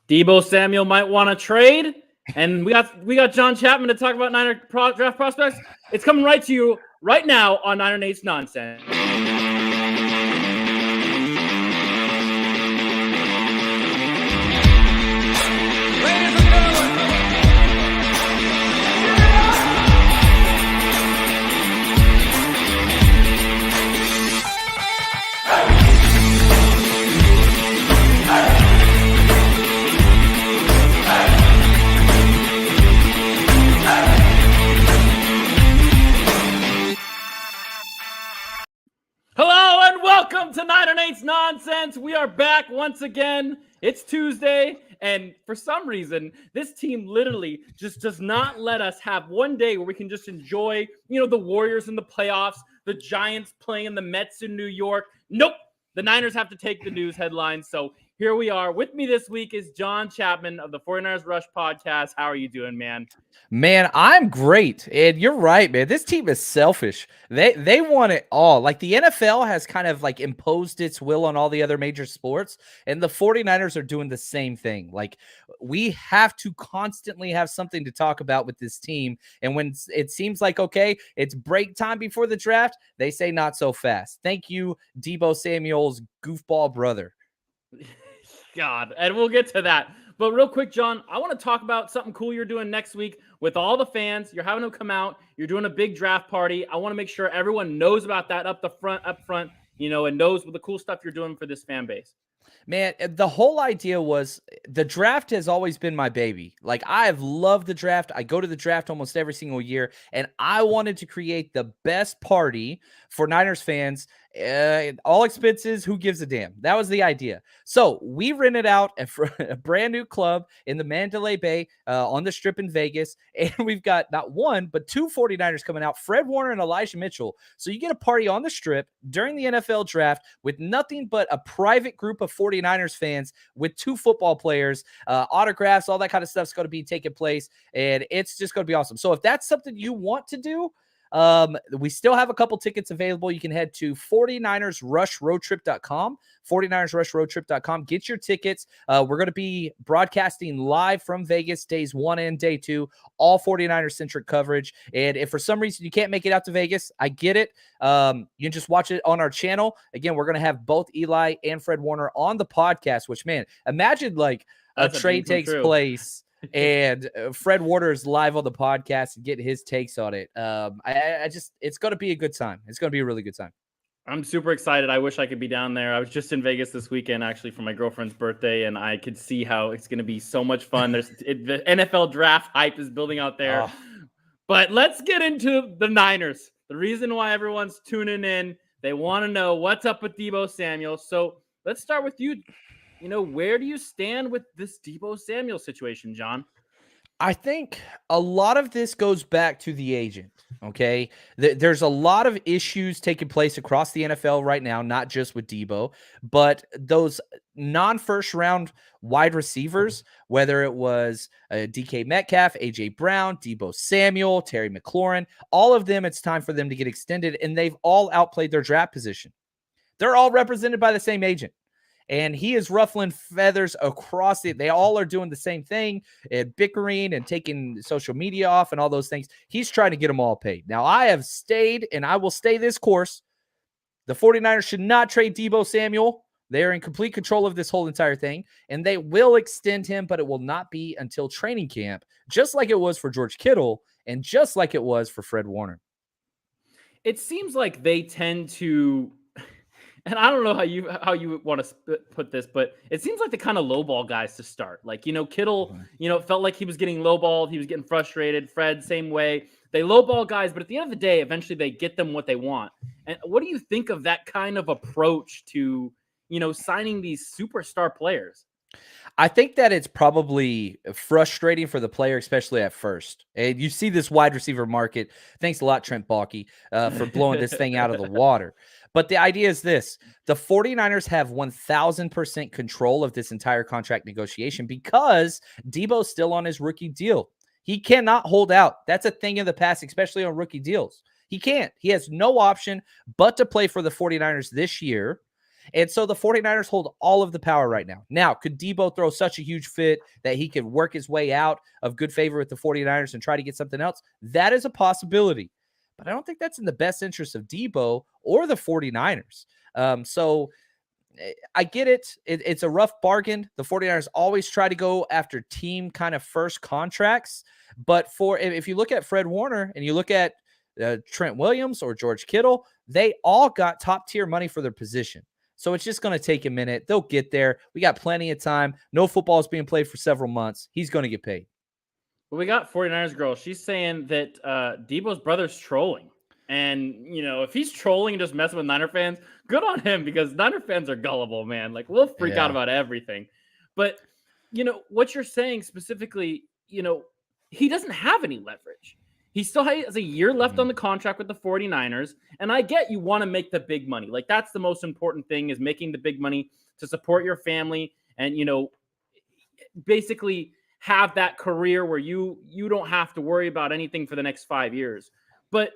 Deebo Samuel might want to trade, and we got John Chapman to talk about draft prospects. It's coming right to you right now on Niner Nate's Nonsense. Hello and welcome to Niner Nate's Nonsense. We are back once again. It's Tuesday, and for some reason, this team literally just does not let us have one day where we can just enjoy, the Warriors in the playoffs, the Giants playing the Mets in New York. Nope. The Niners have to take the news headlines. So here we are. With me this week is John Chapman of the 49ers Rush podcast. How are you doing, man? Man, I'm great. And you're right, man. This team is selfish. They want it all. Like the NFL has kind of like imposed its will on all the other major sports, and the 49ers are doing the same thing. Like we have to constantly have something to talk about with this team. And when it seems like, okay, it's break time before the draft, they say not so fast. Thank you, Deebo Samuel's goofball brother. God, and we'll get to that. But real quick, John, I want to talk about something cool you're doing next week with all the fans. You're having them come out. You're doing a big draft party. I want to make sure everyone knows about that up front, and knows what the cool stuff you're doing for this fan base. Man, the whole idea was the draft has always been my baby. Like I have loved the draft. I go to the draft almost every single year, and I wanted to create the best party for Niners fans. All expenses, who gives a damn? That was the idea. So we rented out a brand new club in the Mandalay Bay on the Strip in Vegas. And we've got not one, but two 49ers coming out, Fred Warner and Elijah Mitchell. So you get a party on the Strip during the NFL draft with nothing but a private group of 49ers fans with two football players, autographs, all that kind of stuff's going to be taking place. And it's just going to be awesome. So if that's something you want to do, we still have a couple tickets available. You can head to 49ersrushroadtrip.com, 49ersrushroadtrip.com. Get your tickets. We're going to be broadcasting live from Vegas days 1 and day 2, all 49ers centric coverage. And if for some reason you can't make it out to Vegas, I get it. You can just watch it on our channel. Again, we're going to have both Eli and Fred Warner on the podcast, which, man, imagine like a trade takes place and Fred Warner is live on the podcast and getting his takes on it. It's going to be a good time. It's going to be a really good time. I'm super excited. I wish I could be down there. I was just in Vegas this weekend, actually, for my girlfriend's birthday, and I could see how it's going to be so much fun. The NFL draft hype is building out there. Oh. But let's get into the Niners. The reason why everyone's tuning in, they want to know what's up with Deebo Samuel. So let's start with you. Where do you stand with this Deebo Samuel situation, John? I think a lot of this goes back to the agent, okay? There's a lot of issues taking place across the NFL right now, not just with Deebo, but those non-first round wide receivers, whether it was DK Metcalf, AJ Brown, Deebo Samuel, Terry McLaurin, all of them, it's time for them to get extended, and they've all outplayed their draft position. They're all represented by the same agent. And he is ruffling feathers across it. They all are doing the same thing and bickering and taking social media off and all those things. He's trying to get them all paid. Now, I have stayed and I will stay this course. The 49ers should not trade Deebo Samuel. They're in complete control of this whole entire thing. And they will extend him, but it will not be until training camp, just like it was for George Kittle and just like it was for Fred Warner. It seems like they tend to... And I don't know how you want to put this, but it seems like the kind of lowball guys to start. Like, Kittle, felt like he was getting lowballed. He was getting frustrated. Fred, same way. They lowball guys, but at the end of the day, eventually they get them what they want. And what do you think of that kind of approach to, signing these superstar players? I think that it's probably frustrating for the player, especially at first. And you see this wide receiver market. Thanks a lot, Trent Baalke, for blowing this thing out of the water. But the idea is this. The 49ers have 1,000% control of this entire contract negotiation because Deebo's still on his rookie deal. He cannot hold out. That's a thing in the past, especially on rookie deals. He can't. He has no option but to play for the 49ers this year. And so the 49ers hold all of the power right now. Now, could Debo throw such a huge fit that he could work his way out of good favor with the 49ers and try to get something else? That is a possibility. But I don't think that's in the best interest of Debo or the 49ers. So I get it. It's a rough bargain. The 49ers always try to go after team kind of first contracts. But if you look at Fred Warner and you look at Trent Williams or George Kittle, they all got top tier money for their position. So it's just going to take a minute. They'll get there. We got plenty of time. No football is being played for several months. He's going to get paid. Well, we got 49ers girl. She's saying that Debo's brother's trolling. And, if he's trolling and just messing with Niner fans, good on him, because Niner fans are gullible, man. Like, we'll freak out about everything. But, what you're saying specifically, he doesn't have any leverage. He still has a year left on the contract with the 49ers. And I get you want to make the big money. Like, that's the most important thing, is making the big money to support your family and, basically have that career where you don't have to worry about anything for the next 5 years. But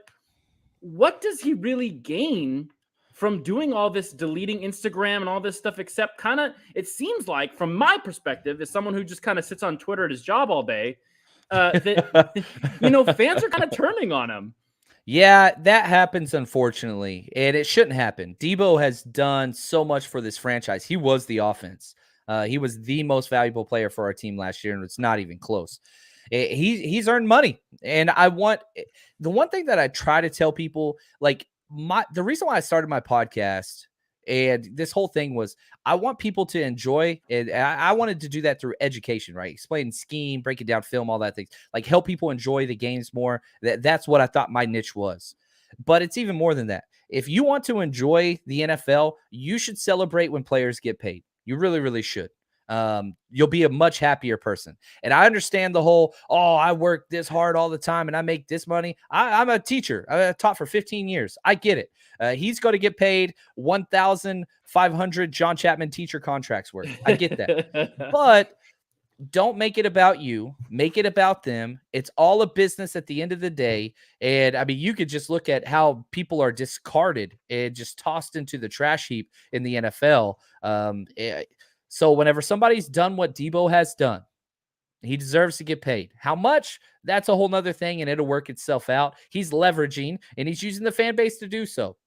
what does he really gain from doing all this, deleting Instagram and all this stuff, except kind of, it seems like, from my perspective, as someone who just kind of sits on Twitter at his job all day, that, fans are kind of turning on him. Yeah, that happens, unfortunately, and it shouldn't happen. Debo has done so much for this franchise. He was the offense. He was the most valuable player for our team last year, and it's not even close. He's earned money, and the one thing that I try to tell people, like, the reason why I started my podcast and this whole thing was I want people to enjoy, and I wanted to do that through education, right? Explain scheme, breaking down film, all that things, like help people enjoy the games more. That's what I thought my niche was. But it's even more than that. If you want to enjoy the NFL, you should celebrate when players get paid. You really, really should. You'll be a much happier person. And I understand the whole, I work this hard all the time and I make this money. I'm a teacher. I taught for 15 years. I get it. He's going to get paid 1,500 John Chapman teacher contracts worth. I get that. But don't make it about you. Make it about them. It's all a business at the end of the day. And I mean, you could just look at how people are discarded and just tossed into the trash heap in the NFL. So whenever somebody's done what Debo has done, he deserves to get paid. How much? That's a whole nother thing, and it'll work itself out. He's leveraging, and he's using the fan base to do so.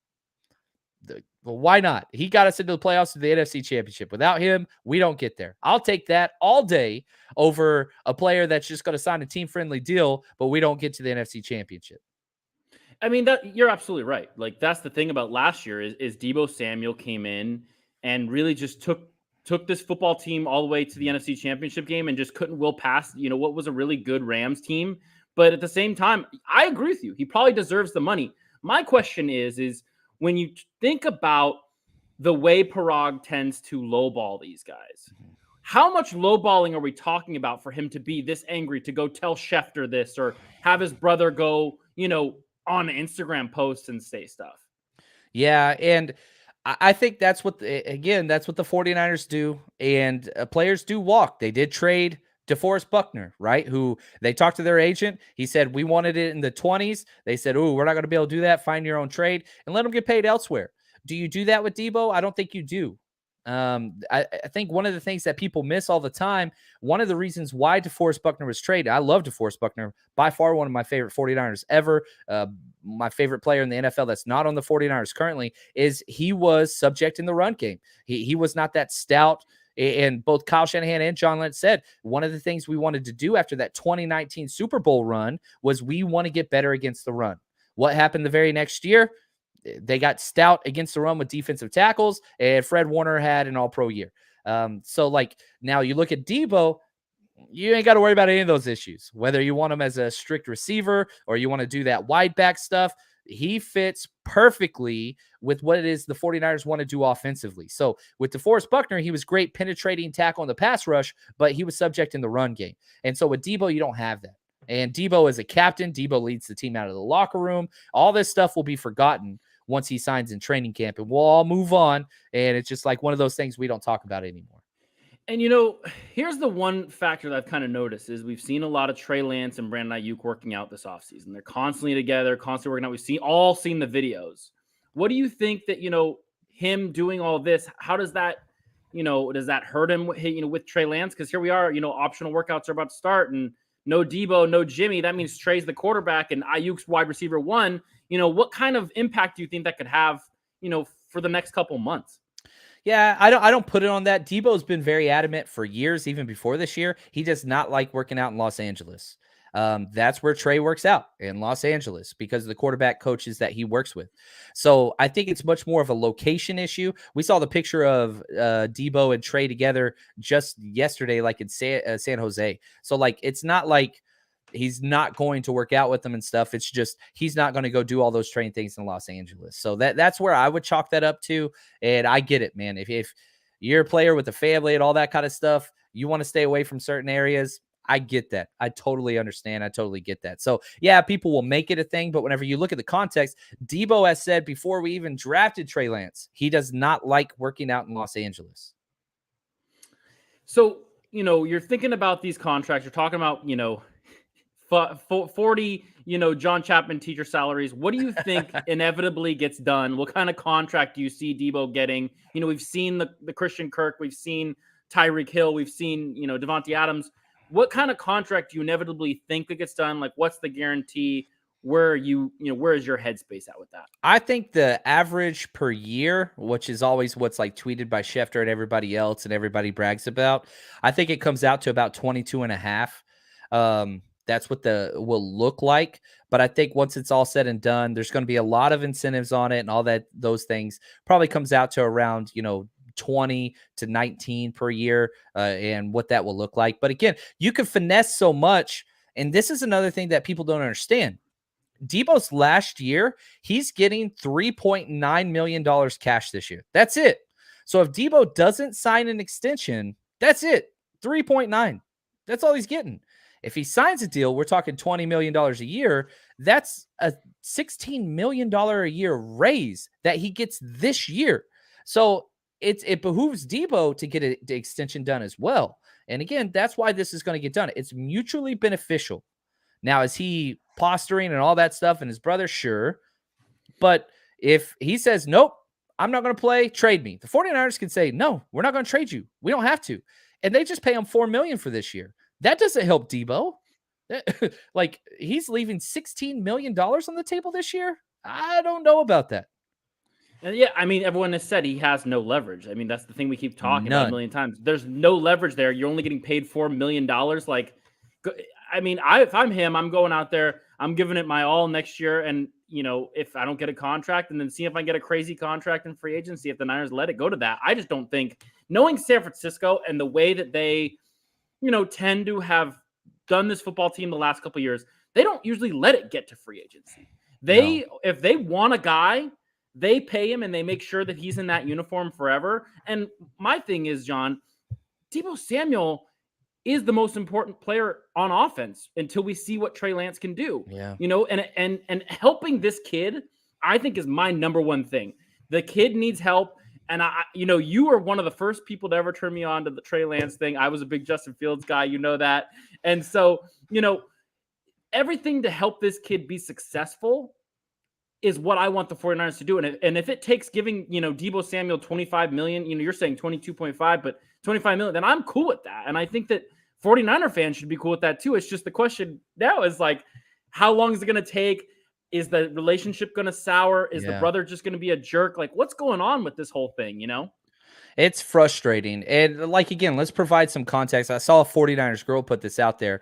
Well, why not? He got us into the playoffs to the NFC Championship. Without him, we don't get there. I'll take that all day over a player that's just going to sign a team-friendly deal, but we don't get to the NFC Championship. I mean, you're absolutely right. Like, that's the thing about last year is Debo Samuel came in and really just took this football team all the way to the NFC Championship game and just couldn't will past, what was a really good Rams team. But at the same time, I agree with you. He probably deserves the money. My question is when you think about the way Parag tends to lowball these guys, how much lowballing are we talking about for him to be this angry, to go tell Schefter this or have his brother go, on Instagram posts and say stuff? Yeah, and I think that's what the 49ers do, and players do walk. They did trade DeForest Buckner, right? Who they talked to their agent. He said, we wanted it in the 20s. They said, we're not going to be able to do that. Find your own trade and let them get paid elsewhere. Do you do that with Debo? I don't think you do. I think one of the things that people miss all the time, one of the reasons why DeForest Buckner was traded, I love DeForest Buckner, by far one of my favorite 49ers ever. My favorite player in the NFL that's not on the 49ers currently, is he was subject in the run game. He was not that stout. And both Kyle Shanahan and John Lynch said one of the things we wanted to do after that 2019 Super Bowl run was we want to get better against the run. What happened the very next year? They got stout against the run with defensive tackles, and Fred Warner had an all-pro year. So, like, now you look at Debo, you ain't got to worry about any of those issues. Whether you want him as a strict receiver or you want to do that wide back stuff, he fits perfectly with what it is the 49ers want to do offensively. So with DeForest Buckner, he was great penetrating tackle in the pass rush, but he was subject in the run game. And so with Debo, you don't have that. And Debo is a captain. Debo leads the team out of the locker room. All this stuff will be forgotten once he signs in training camp, and we'll all move on. And it's just like one of those things we don't talk about anymore. And, here's the one factor that I've kind of noticed is we've seen a lot of Trey Lance and Brandon Ayuk working out this offseason. They're constantly together, constantly working out. We've all seen the videos. What do you think that, him doing all this, how does that, does that hurt him, with Trey Lance? Because here we are, optional workouts are about to start, and no Debo, no Jimmy. That means Trey's the quarterback and Ayuk's wide receiver 1. What kind of impact do you think that could have, for the next couple months? Yeah, I don't put it on that. Debo's been very adamant for years, even before this year. He does not like working out in Los Angeles. That's where Trey works out, in Los Angeles, because of the quarterback coaches that he works with. So I think it's much more of a location issue. We saw the picture of Debo and Trey together just yesterday, like in San Jose. So like, it's not like he's not going to work out with them and stuff. It's just he's not going to go do all those training things in Los Angeles. So that's where I would chalk that up to. And I get it, man. If you're a player with a family and all that kind of stuff, you want to stay away from certain areas. I get that. I totally understand. I totally get that. So yeah, people will make it a thing, but whenever you look at the context, Debo has said before we even drafted Trey Lance, he does not like working out in Los Angeles. So, you're thinking about these contracts. You're talking about, 40, John Chapman teacher salaries. What do you think inevitably gets done? What kind of contract do you see Debo getting? We've seen the Christian Kirk, we've seen Tyreek Hill, we've seen, Devontae Adams. What kind of contract do you inevitably think that gets done? Like, what's the guarantee? Where is your headspace at with that? I think the average per year, which is always what's like tweeted by Schefter and everybody else and everybody brags about, I think it comes out to about 22 and a half. That's what will look like. But I think once it's all said and done, there's going to be a lot of incentives on it and all those things. Probably comes out to around, 20 to 19 per year, and what that will look like. But again, you can finesse so much. And this is another thing that people don't understand. Debo's last year, he's getting $3.9 million cash this year. That's it. So if Debo doesn't sign an extension, that's it. 3.9. That's all he's getting. If he signs a deal, we're talking $20 million a year. That's a $16 million a year raise that he gets this year. So it behooves Debo to get the extension done as well. And again, that's why this is going to get done. It's mutually beneficial. Now, is he posturing and all that stuff and his brother? Sure. But if he says, nope, I'm not going to play, trade me. The 49ers can say, no, we're not going to trade you. We don't have to. And they just pay him $4 million for this year. That doesn't help Debo. Like, he's leaving $16 million on the table this year. I don't know about that. And yeah, I mean, everyone has said he has no leverage. I mean, that's the thing we keep talking about a million times. There's no leverage there. You're only getting paid $4 million. Like, I mean, if I'm him, I'm going out there, I'm giving it my all next year. And, if I don't get a contract, and then see if I get a crazy contract in free agency, if the Niners let it go to that. I just don't think, knowing San Francisco and the way that they, tend to have done this football team the last couple of years, they don't usually let it get to free agency. If they want a guy, they pay him and they make sure that he's in that uniform forever. And my thing is, John, Deebo Samuel is the most important player on offense until we see what Trey Lance can do. Yeah. And helping this kid, I think, is my number one thing. The kid needs help. And you were one of the first people to ever turn me on to the Trey Lance thing. I was a big Justin Fields guy, that. And so, everything to help this kid be successful is what I want the 49ers to do. And if it takes giving, Deebo Samuel $25 million, you're saying 22.5, but $25 million, then I'm cool with that. And I think that 49er fans should be cool with that too. It's just the question now is like, how long is it going to take? Is the relationship going to sour? Is the brother just going to be a jerk? Like, what's going on with this whole thing, It's frustrating. And like, again, let's provide some context. I saw a 49ers girl put this out there.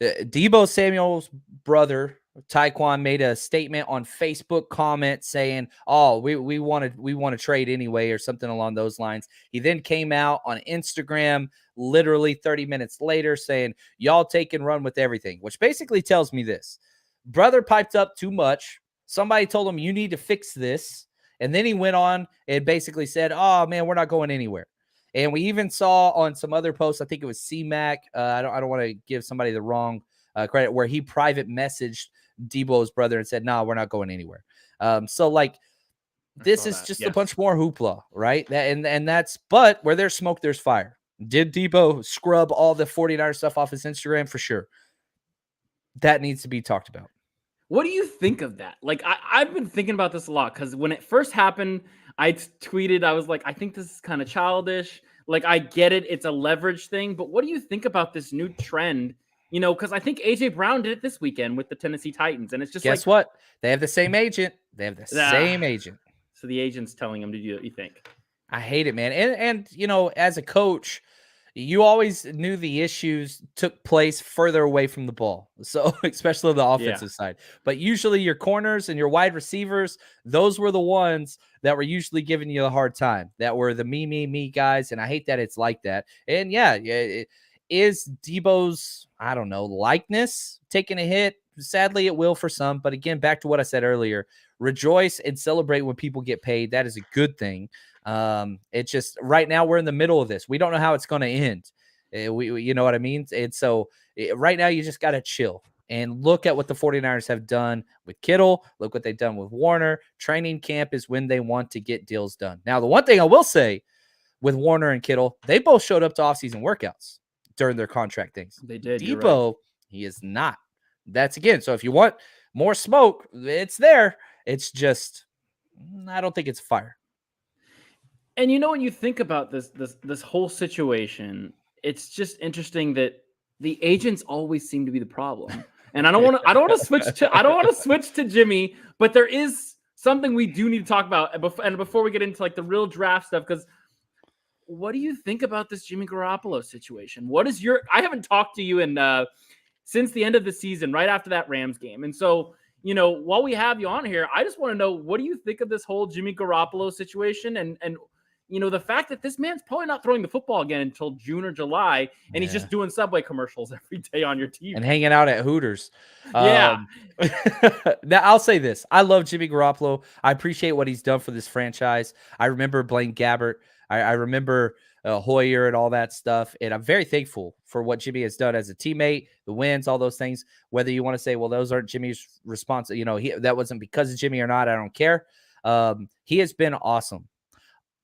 Deebo Samuel's brother, Tyquan, made a statement on Facebook comment saying, oh, we want to trade anyway, or something along those lines. He then came out on Instagram literally 30 minutes later saying, y'all take and run with everything, which basically tells me this. Brother piped up too much. Somebody told him, you need to fix this. And then he went on and basically said, oh, man, we're not going anywhere. And we even saw on some other posts, I think it was C-Mac, I don't want to give somebody the wrong credit, where he private messaged Deebo's brother and said, no, we're not going anywhere. So like, this is just a bunch more hoopla, right? But where there's smoke, there's fire. Did Deebo scrub all the 49er stuff off his Instagram? For sure. That needs to be talked about. What do you think of that? Like, I've been thinking about this a lot, because when it first happened, I tweeted, I was like, I think this is kind of childish. Like, I get it. It's a leverage thing. But what do you think about this new trend? Because I think A.J. Brown did it this weekend with the Tennessee Titans. And it's just Guess like, what? They have the same agent. They have the same agent. So the agent's telling him to do what you think. I hate it, man. And as a coach, you always knew the issues took place further away from the ball. So especially on the offensive side. But usually your corners and your wide receivers, those were the ones that were usually giving you a hard time. That were the me guys. And I hate that it's like that. And is Debo's, I don't know, likeness taking a hit? Sadly, it will for some. But again, back to what I said earlier, rejoice and celebrate when people get paid. That is a good thing. It's just right now we're in the middle of this. We don't know how it's going to end. You know what I mean? And so right now you just got to chill and look at what the 49ers have done with Kittle. Look what they've done with Warner. Training camp is when they want to get deals done. Now, the one thing I will say with Warner and Kittle, they both showed up to offseason workouts during their contract things. They did. Debo, right. He is not. That's again. So if you want more smoke, it's there. It's just, I don't think it's fire. And when you think about this whole situation, it's just interesting that the agents always seem to be the problem. And I don't want to switch to Jimmy, but there is something we do need to talk about. And before we get into like the real draft stuff, because what do you think about this Jimmy Garoppolo situation? I haven't talked to you since the end of the season, right after that Rams game. And so, while we have you on here, I just want to know, what do you think of this whole Jimmy Garoppolo situation? And the fact that this man's probably not throwing the football again until June or July, and he's just doing Subway commercials every day on your TV. And hanging out at Hooters. Yeah. Now, I'll say this. I love Jimmy Garoppolo. I appreciate what he's done for this franchise. I remember Blaine Gabbert. I remember Hoyer and all that stuff. And I'm very thankful for what Jimmy has done as a teammate, the wins, all those things. Whether you want to say, well, those aren't Jimmy's response, that wasn't because of Jimmy or not, I don't care. He has been awesome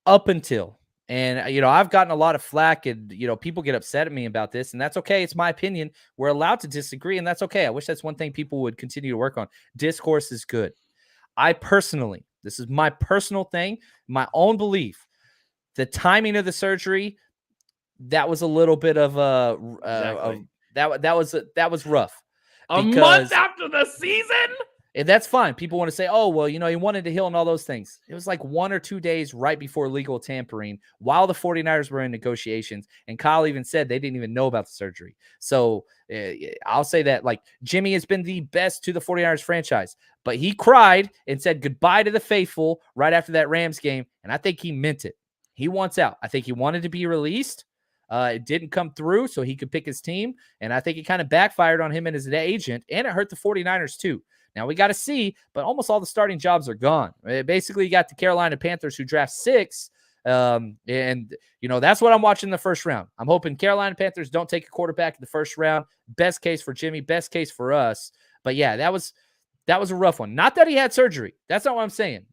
up until, and I've gotten a lot of flack, and people get upset at me about this, and that's okay. It's my opinion. We're allowed to disagree, and that's okay. I wish that's one thing people would continue to work on. Discourse is good. This is my personal thing, my own belief. The timing of the surgery, that was a little bit of that was rough. A month after the season? And that's fine. People want to say, oh, well, he wanted to heal and all those things. It was like 1 or 2 days right before legal tampering while the 49ers were in negotiations. And Kyle even said they didn't even know about the surgery. So I'll say that, like, Jimmy has been the best to the 49ers franchise. But he cried and said goodbye to the faithful right after that Rams game. And I think he meant it. He wants out. I think he wanted to be released. It didn't come through, so he could pick his team. And I think it kind of backfired on him and his agent. And it hurt the 49ers too. Now we got to see, but almost all the starting jobs are gone. Basically, you got the Carolina Panthers who draft 6. And that's what I'm watching in the first round. I'm hoping Carolina Panthers don't take a quarterback in the first round. Best case for Jimmy, best case for us. But yeah, that was a rough one. Not that he had surgery. That's not what I'm saying.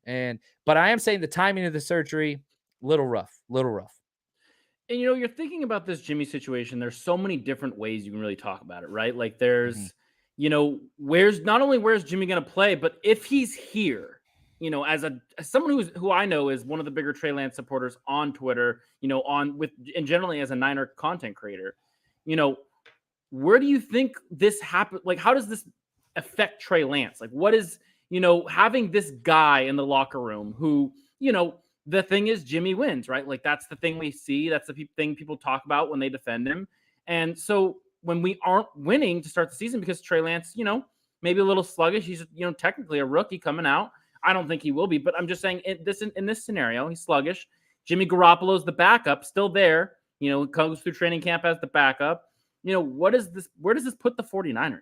But I am saying the timing of the surgery, little rough. And you're thinking about this Jimmy situation. There's so many different ways you can really talk about it, right? Like there's, where's Jimmy going to play, but if he's here, as someone who I know is one of the bigger Trey Lance supporters on Twitter, and generally as a Niner content creator, where do you think this happened? Like, how does this affect Trey Lance? Like, what is, having this guy in the locker room who, the thing is Jimmy wins, right? Like that's the thing we see. That's the thing people talk about when they defend him. And so when we aren't winning to start the season because Trey Lance, maybe a little sluggish. He's, technically a rookie coming out. I don't think he will be, but I'm just saying in this scenario, he's sluggish. Jimmy Garoppolo's the backup, still there. Comes through training camp as the backup. Where does this put the 49ers?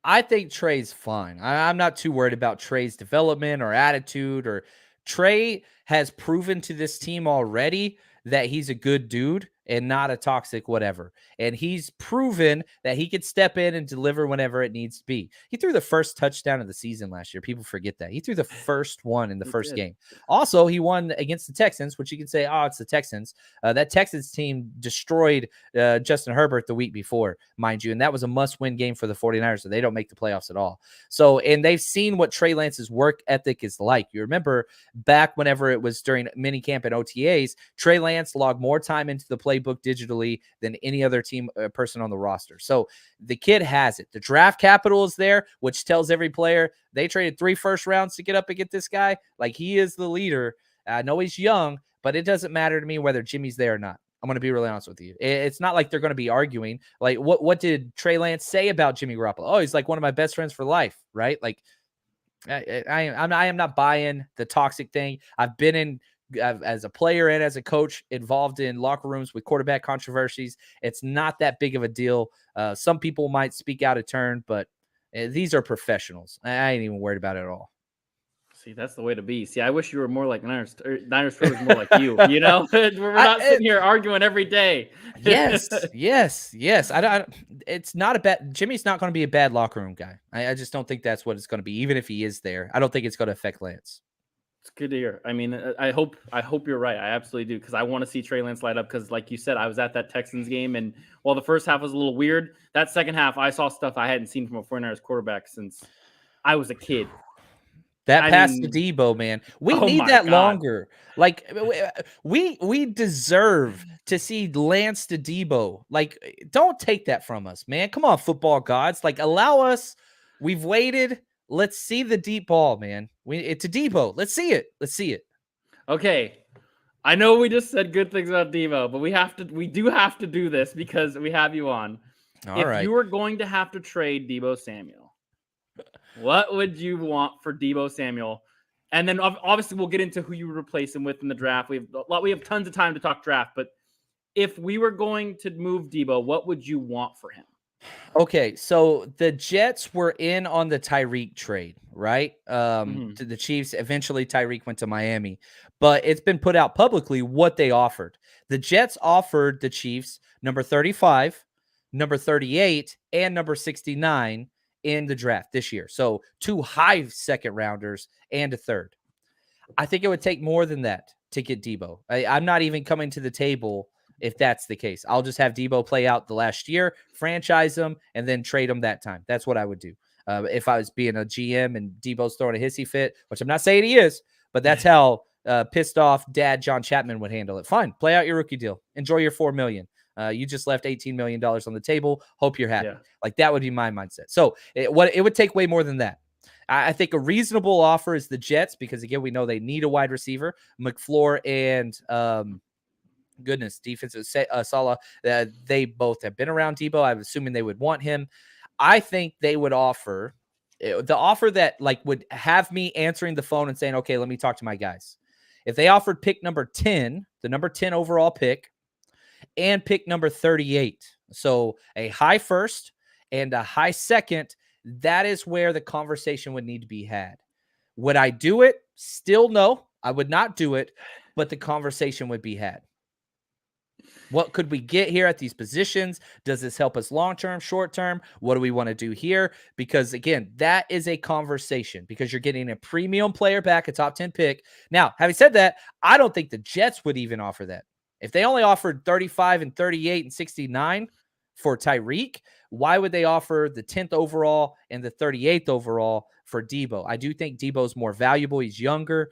I think Trey's fine. I'm not too worried about Trey's development or attitude. Trey has proven to this team already that he's a good dude. and not a toxic whatever. And he's proven that he could step in and deliver whenever it needs to be. He threw the first touchdown of the season last year. People forget that. He threw the first one in the first game. Also, he won against the Texans, which you can say, oh, it's the Texans. That Texans team destroyed Justin Herbert the week before, mind you. And that was a must-win game for the 49ers, so they don't make the playoffs at all. So, and they've seen what Trey Lance's work ethic is like. You remember back whenever it was during minicamp and OTAs, Trey Lance logged more time into the playbook digitally than any other team person on the roster. So the kid has it. The draft capital is there, which tells every player they traded 3 first rounds to get up and get this guy. Like, he is the leader. I know he's young, but it doesn't matter to me whether Jimmy's there or not. I'm going to be really honest with you. It's not like they're going to be arguing. Like, what did Trey Lance say about Jimmy Garoppolo? Oh, he's like one of my best friends for life, right? Like, I am not buying the toxic thing. I've been in as a player and as a coach involved in locker rooms with quarterback controversies. It's not that big of a deal. Some people might speak out of turn, but these are professionals. I ain't even worried about it at all. See, that's the way to be. See, I wish you were more like Niners was more like you. You know, we're not sitting here arguing every day. yes. It's not a bad. Jimmy's not going to be a bad locker room guy. I just don't think that's what it's going to be. Even if he is there, I don't think it's going to affect Lance. It's good to hear. I mean, I hope you're right. I absolutely do, because I want to see Trey Lance light up. Because, like you said, I was at that Texans game, and while the first half was a little weird, that second half I saw stuff I hadn't seen from a 49ers quarterback since I was a kid. That pass to Debo, man. We need that longer. Like, we deserve to see Lance to Debo. Like, don't take that from us, man. Come on, football gods. Like, allow us. We've waited. Let's see the deep ball, man. To Debo. Let's see it. Okay. I know we just said good things about Debo, but we do have to do this because we have you on. If you were going to have to trade Debo Samuel, what would you want for Debo Samuel? And then obviously we'll get into who you would replace him with in the draft. We have tons of time to talk draft, but if we were going to move Debo, what would you want for him? Okay, so the Jets were in on the Tyreek trade, right? To the Chiefs. Eventually, Tyreek went to Miami, but it's been put out publicly what they offered. The Jets offered the Chiefs number 35, number 38, and number 69 in the draft this year. So 2 high second rounders and a third. I think it would take more than that to get Debo. I'm not even coming to the table if that's the case. I'll just have Debo play out the last year, franchise him, and then trade him that time. That's what I would do. If I was being a GM and Debo's throwing a hissy fit, which I'm not saying he is, but that's how pissed off dad John Chapman would handle it. Fine, play out your rookie deal. Enjoy your $4 million. You just left $18 million on the table. Hope you're happy. Yeah. Like, that would be my mindset. So it would take way more than that. I think a reasonable offer is the Jets, because, again, we know they need a wide receiver. McFleur and defensive Salah, they both have been around Debo. I'm assuming they would want him. I think they would offer the offer that, like, would have me answering the phone and saying, okay, let me talk to my guys. If they offered pick number 10, the number 10 overall pick, and pick number 38, so a high first and a high second, that is where the conversation would need to be had. Would I do it? Still no, I would not do it, but the conversation would be had. What could we get here at these positions? Does this help us long-term, short-term? What do we want to do here? Because, again, that is a conversation, because you're getting a premium player back, a top 10 pick. Now, having said that, I don't think the Jets would even offer that. If they only offered 35 and 38 and 69 for Tyreek, why would they offer the 10th overall and the 38th overall for Debo? I do think Debo's more valuable. He's younger,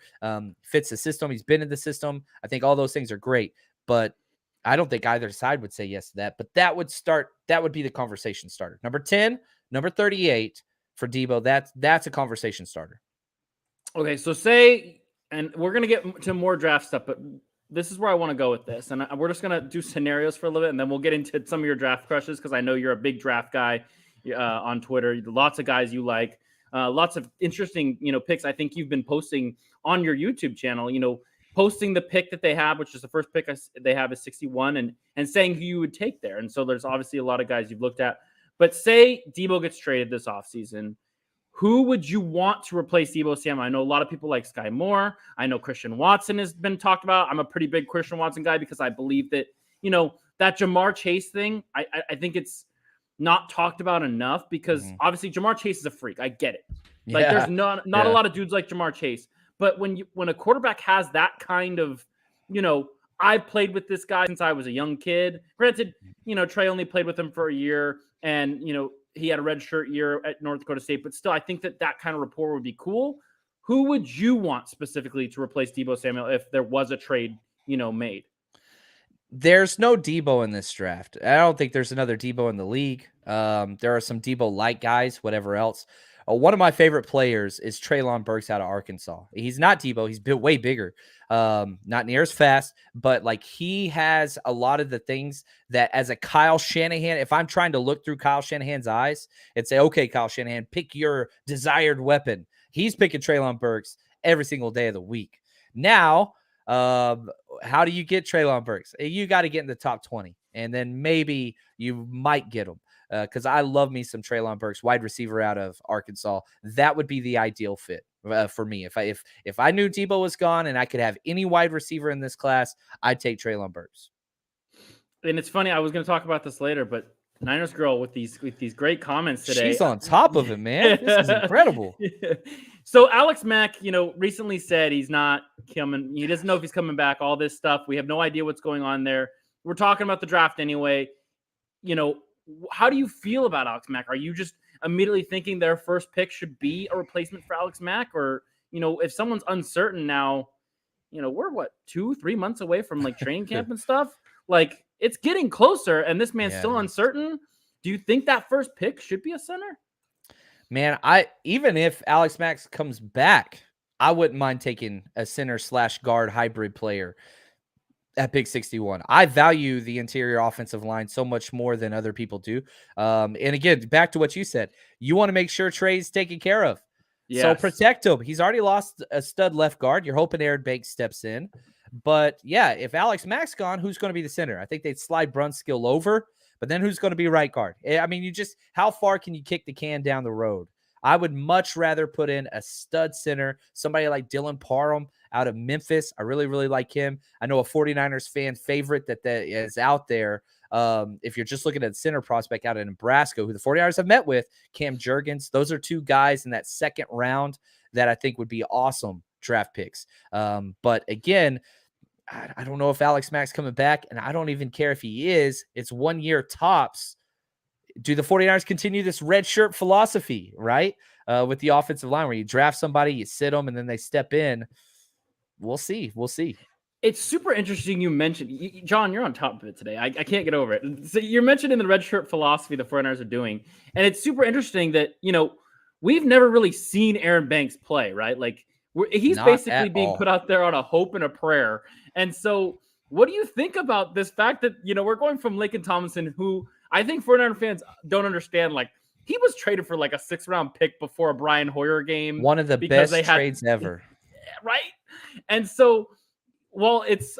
fits the system. He's been in the system. I think all those things are great, but I don't think either side would say yes to that. But that would be the conversation starter. Number 10, number 38 for Debo. That's a conversation starter. Okay, so say, and we're going to get to more draft stuff, but this is where I want to go with this. And we're just going to do scenarios for a little bit, and then we'll get into some of your draft crushes, because I know you're a big draft guy on Twitter. Lots of guys you like. Lots of interesting, picks. I think you've been posting on your YouTube channel, posting the pick that they have, which is the first pick they have is 61, and saying who you would take there. And so there's obviously a lot of guys you've looked at. But say Debo gets traded this offseason, who would you want to replace Debo Samuel? I know a lot of people like Sky Moore. I know Christian Watson has been talked about. I'm a pretty big Christian Watson guy, because I believe that that Jamar Chase thing, I think it's not talked about enough because obviously Jamar Chase is a freak. I get it. Like there's not a lot of dudes like Jamar Chase. But when a quarterback has that kind of, I played with this guy since I was a young kid. Granted, Trey only played with him for a year and, he had a redshirt year at North Dakota State, but still I think that kind of rapport would be cool. Who would you want specifically to replace Deebo Samuel if there was a trade, made? There's no Deebo in this draft. I don't think there's another Deebo in the league. There are some Deebo-like guys, whatever else. One of my favorite players is Treylon Burks out of Arkansas. He's not Deebo. He's way bigger. Not near as fast, but like he has a lot of the things that as a Kyle Shanahan, if I'm trying to look through Kyle Shanahan's eyes and say, okay, Kyle Shanahan, pick your desired weapon. He's picking Treylon Burks every single day of the week. Now, how do you get Treylon Burks? You got to get in the top 20, and then maybe you might get him. Because I love me some Treylon Burks, wide receiver out of Arkansas. That would be the ideal fit for me. If I knew Deebo was gone and I could have any wide receiver in this class, I'd take Treylon Burks. And it's funny, I was going to talk about this later, but Niners girl with these great comments today. She's on top of it, man. This is incredible. So Alex Mack, recently said he's not coming. He doesn't know if he's coming back. All this stuff. We have no idea what's going on there. We're talking about the draft anyway. How do you feel about Alex Mack? Are you just immediately thinking their first pick should be a replacement for Alex Mack? Or, if someone's uncertain now, we're 2-3 months away from like training camp and stuff. Like it's getting closer and this man's still uncertain. Do you think that first pick should be a center? Man, even if Alex Mack comes back, I wouldn't mind taking a center/guard hybrid player at pick 61. I value the interior offensive line so much more than other people do. And again, back to what you said, you want to make sure Trey's taken care of. Yes. So protect him. He's already lost a stud left guard. You're hoping Aaron Banks steps in. But yeah, if Alex Mack's gone, who's going to be the center? I think they'd slide Brunskill over, but then who's going to be right guard? I mean, how far can you kick the can down the road? I would much rather put in a stud center, somebody like Dylan Parham out of Memphis. I really, really like him. I know a 49ers fan favorite that is out there. If you're just looking at the center prospect out of Nebraska, who the 49ers have met with, Cam Jurgens. Those are two guys in that second round that I think would be awesome draft picks. But again, I don't know if Alex Mack's coming back, and I don't even care if he is. It's 1 year tops. Do the 49ers continue this red shirt philosophy, right? With the offensive line where you draft somebody, you sit them, and then they step in. We'll see. It's super interesting you mentioned, John, you're on top of it today. I can't get over it. So you're mentioning the red shirt philosophy the 49ers are doing. And it's super interesting that, we've never really seen Aaron Banks play, right? Like he's not basically being put out there on a hope and a prayer. And so what do you think about this fact that, we're going from Laken Tomlinson, who I think 49er fans don't understand, like he was traded for like a 6th round pick before a Brian Hoyer game. One of the best trades ever. Right. And so, well, it's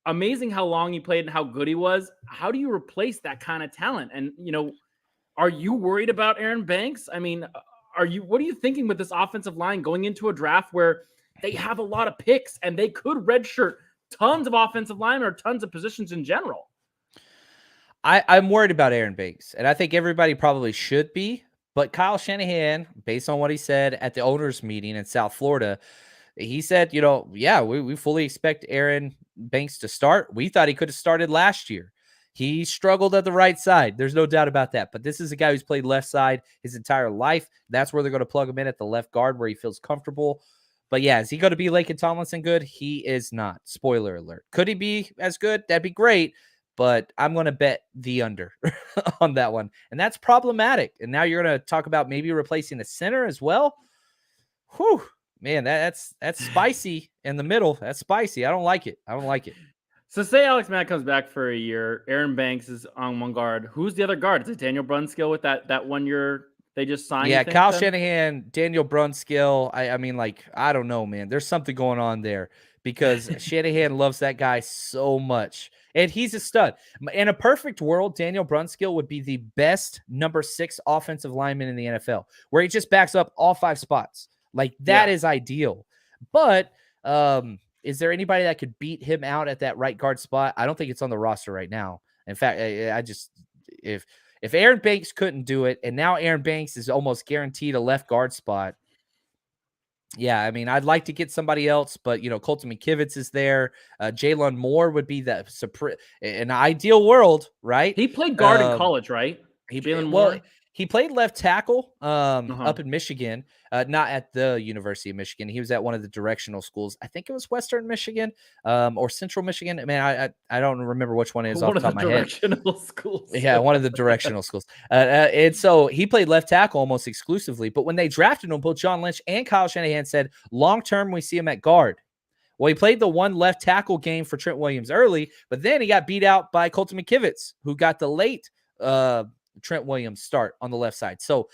amazing how long he played and how good he was. How do you replace that kind of talent? And, are you worried about Aaron Banks? I mean, what are you thinking with this offensive line going into a draft where they have a lot of picks and they could redshirt tons of offensive linemen or tons of positions in general? I'm worried about Aaron Banks, and I think everybody probably should be. But Kyle Shanahan, based on what he said at the owners' meeting in South Florida, he said, we fully expect Aaron Banks to start. We thought he could have started last year. He struggled at the right side. There's no doubt about that. But this is a guy who's played left side his entire life. That's where they're going to plug him in at the left guard where he feels comfortable. But yeah, is he going to be Laken Tomlinson good? He is not. Spoiler alert. Could he be as good? That'd be great. But I'm going to bet the under on that one. And that's problematic. And now you're going to talk about maybe replacing the center as well. Whew, man, that's spicy in the middle. That's spicy. I don't like it. So say Alex Mack comes back for a year. Aaron Banks is on one guard. Who's the other guard? Is it Daniel Brunskill with that 1 year they just signed? Yeah, Kyle Shanahan, Daniel Brunskill. I mean, I don't know, man. There's something going on there because Shanahan loves that guy so much. And he's a stud. In a perfect world, Daniel Brunskill would be the best number 6 offensive lineman in the NFL, where he just backs up all 5 spots. Like that is ideal. But is there anybody that could beat him out at that right guard spot? I don't think it's on the roster right now. In fact, I just if Aaron Banks couldn't do it, and now Aaron Banks is almost guaranteed a left guard spot. Yeah, I mean, I'd like to get somebody else, but Colton McKivitz is there. Jalen Moore would be an ideal world, right? He played guard in college, right? Jalen Moore. Well, he played left tackle Uh-huh. up in Michigan, not at the University of Michigan. He was at one of the directional schools. I think it was Western Michigan or Central Michigan. Man, I don't remember which one it is off the top of my head. One of the directional schools. Yeah, one of the directional schools. And so he played left tackle almost exclusively. But when they drafted him, both John Lynch and Kyle Shanahan said, long-term, we see him at guard. Well, he played the one left tackle game for Trent Williams early, but then he got beat out by Colton McKivitz, who got the late Trent Williams start on the left side. So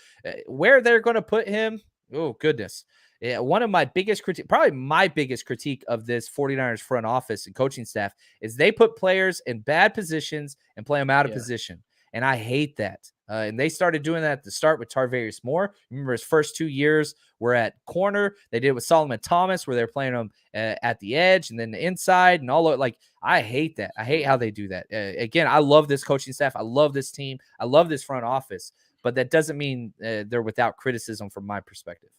where they're going to put him, oh, goodness. Yeah, one of my biggest critique, probably my biggest critique of this 49ers front office and coaching staff is they put players in bad positions and play them out of position. And I hate that. And they started doing that at the start with Tarvarius Moore. Remember his first 2 years were at corner. They did it with Solomon Thomas where they're playing him at the edge and then the inside and all of like, I hate that. I hate how they do that. Again, I love this coaching staff. I love this team. I love this front office, but that doesn't mean they're without criticism from my perspective.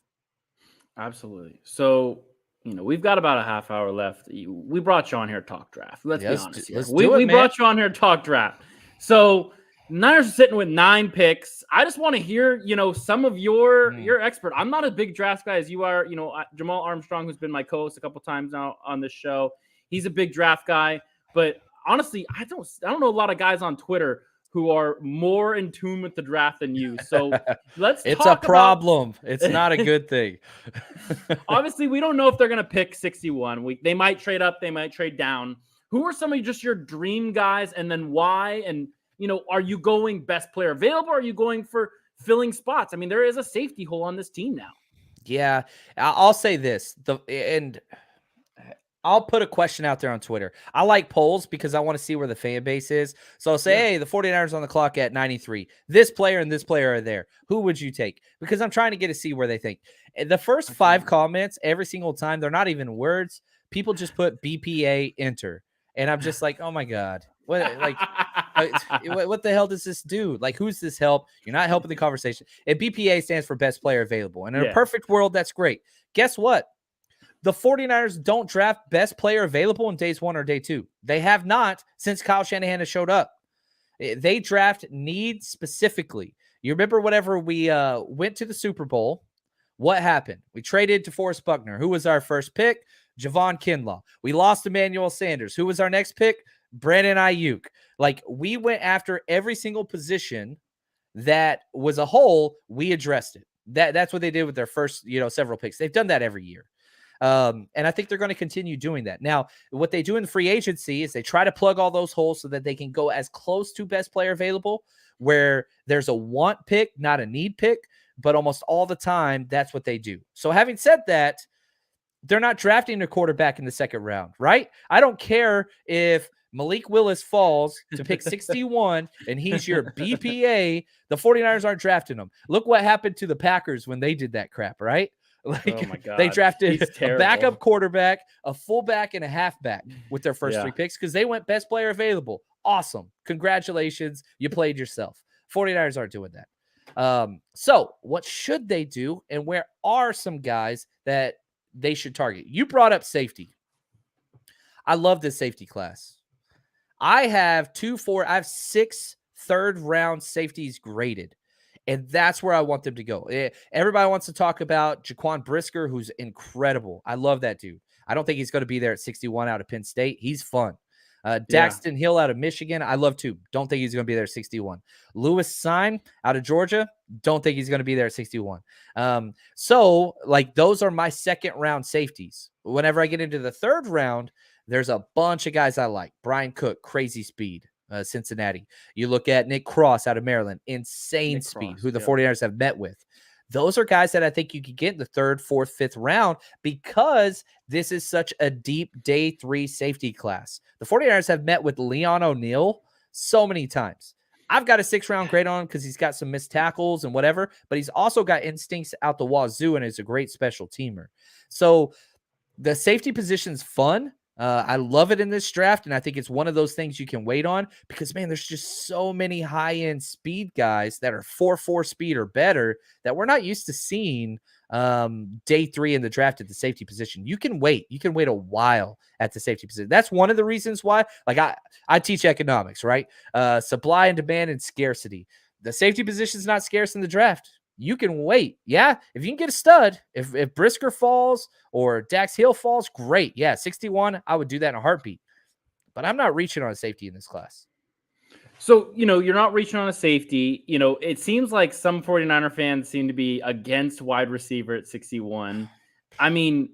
Absolutely. So, we've got about a half hour left. We brought you on here to talk draft. Let's be honest here. We brought you on here to talk draft. So, Niners are sitting with 9 picks. I just want to hear, some of your expert. I'm not a big draft guy as you are. Jamal Armstrong, who's been my co-host a couple times now on this show, he's a big draft guy. But honestly, I don't know a lot of guys on Twitter who are more in tune with the draft than you. So it's a problem. It's not a good thing. Obviously, we don't know if they're going to pick 61. They might trade up. They might trade down. Who are some of just your dream guys and then why? And, are you going best player available? Or are you going for filling spots? I mean, there is a safety hole on this team now. Yeah, I'll say this. I'll put a question out there on Twitter. I like polls because I want to see where the fan base is. So I'll say, hey, the 49ers on the clock at 93. This player and this player are there. Who would you take? Because I'm trying to get to see where they think. The first 5 comments, every single time, they're not even words. People just put BPA enter. And I'm just like, oh, my God. What the hell does this do? Like, who's this help? You're not helping the conversation. And BPA stands for best player available. And in a perfect world, that's great. Guess what? The 49ers don't draft best player available in days 1 or day 2. They have not since Kyle Shanahan has showed up. They draft needs specifically. You remember whenever we went to the Super Bowl, what happened? We traded to Forrest Buckner. Who was our first pick? Javon Kinlaw. We lost Emmanuel Sanders. Who was our next pick? Brandon Ayuk. Like, we went after every single position that was a hole. We addressed it. That's what they did with their first, several picks. They've done that every year. And I think they're going to continue doing that. Now, what they do in free agency is they try to plug all those holes so that they can go as close to best player available, where there's a want pick, not a need pick, but almost all the time, that's what they do. So having said that, they're not drafting a quarterback in the second round, right? I don't care if Malik Willis falls to pick 61 and he's your BPA. The 49ers aren't drafting him. Look what happened to the Packers when they did that crap, right? Like, oh my God. They drafted a backup quarterback, a fullback, and a halfback with their first 3 picks because they went best player available. Awesome. Congratulations. You played yourself. 49ers aren't doing that. So what should they do, and where are some guys that they should target? You brought up safety. I love this safety class. I have 6 third-round safeties graded. And that's where I want them to go. Everybody wants to talk about Jaquan Brisker, who's incredible. I love that dude. I don't think he's going to be there at 61 out of Penn State. He's fun. Daxton Hill out of Michigan, I love too. Don't think he's going to be there at 61. Lewis Sine out of Georgia, don't think he's going to be there at 61. So, like, those are my second-round safeties. Whenever I get into the third round, there's a bunch of guys I like. Brian Cook, crazy speed. Cincinnati. You look at Nick Cross out of Maryland, insane speed, who the 49ers have met with. Those are guys that I think you could get in the 3rd, 4th, 5th round because this is such a deep day 3 safety class. The 49ers have met with Leon O'Neal so many times. I've got a 6th-round grade on him because he's got some missed tackles and whatever, but he's also got instincts out the wazoo and is a great special teamer. So The safety position's fun. I love it in this draft, and I think it's one of those things you can wait on because, man, there's just so many high-end speed guys that are 4.4 speed or better that we're not used to seeing day 3 in the draft at the safety position. You can wait. You can wait a while at the safety position. That's one of the reasons why. Like I teach economics, right? Supply and demand and scarcity. The safety position is not scarce in the draft. You can wait. Yeah, if you can get a stud, if Brisker falls or Dax Hill falls, great. Yeah, 61, I would do that in a heartbeat. But I'm not reaching on a safety in this class. So, you're not reaching on a safety. It seems like some 49er fans seem to be against wide receiver at 61. I mean,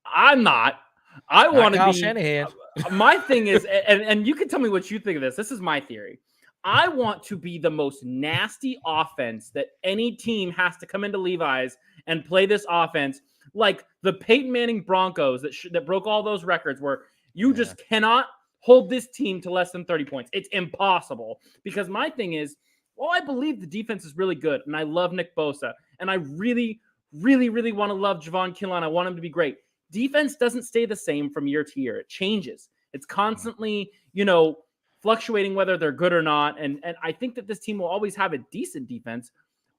I'm not. I Not want to Kyle be. Shanahan. My thing is, and you can tell me what you think of this. This is my theory. I want to be the most nasty offense that any team has to come into Levi's and play this offense like the Peyton Manning Broncos that broke all those records where you just cannot hold this team to less than 30 points. It's impossible because my thing is, well, I believe the defense is really good and I love Nick Bosa and I really, really, really want to love Javon Kinlaw. I want him to be great. Defense doesn't stay the same from year to year. It changes. It's constantly, fluctuating whether they're good or not. And I think that this team will always have a decent defense,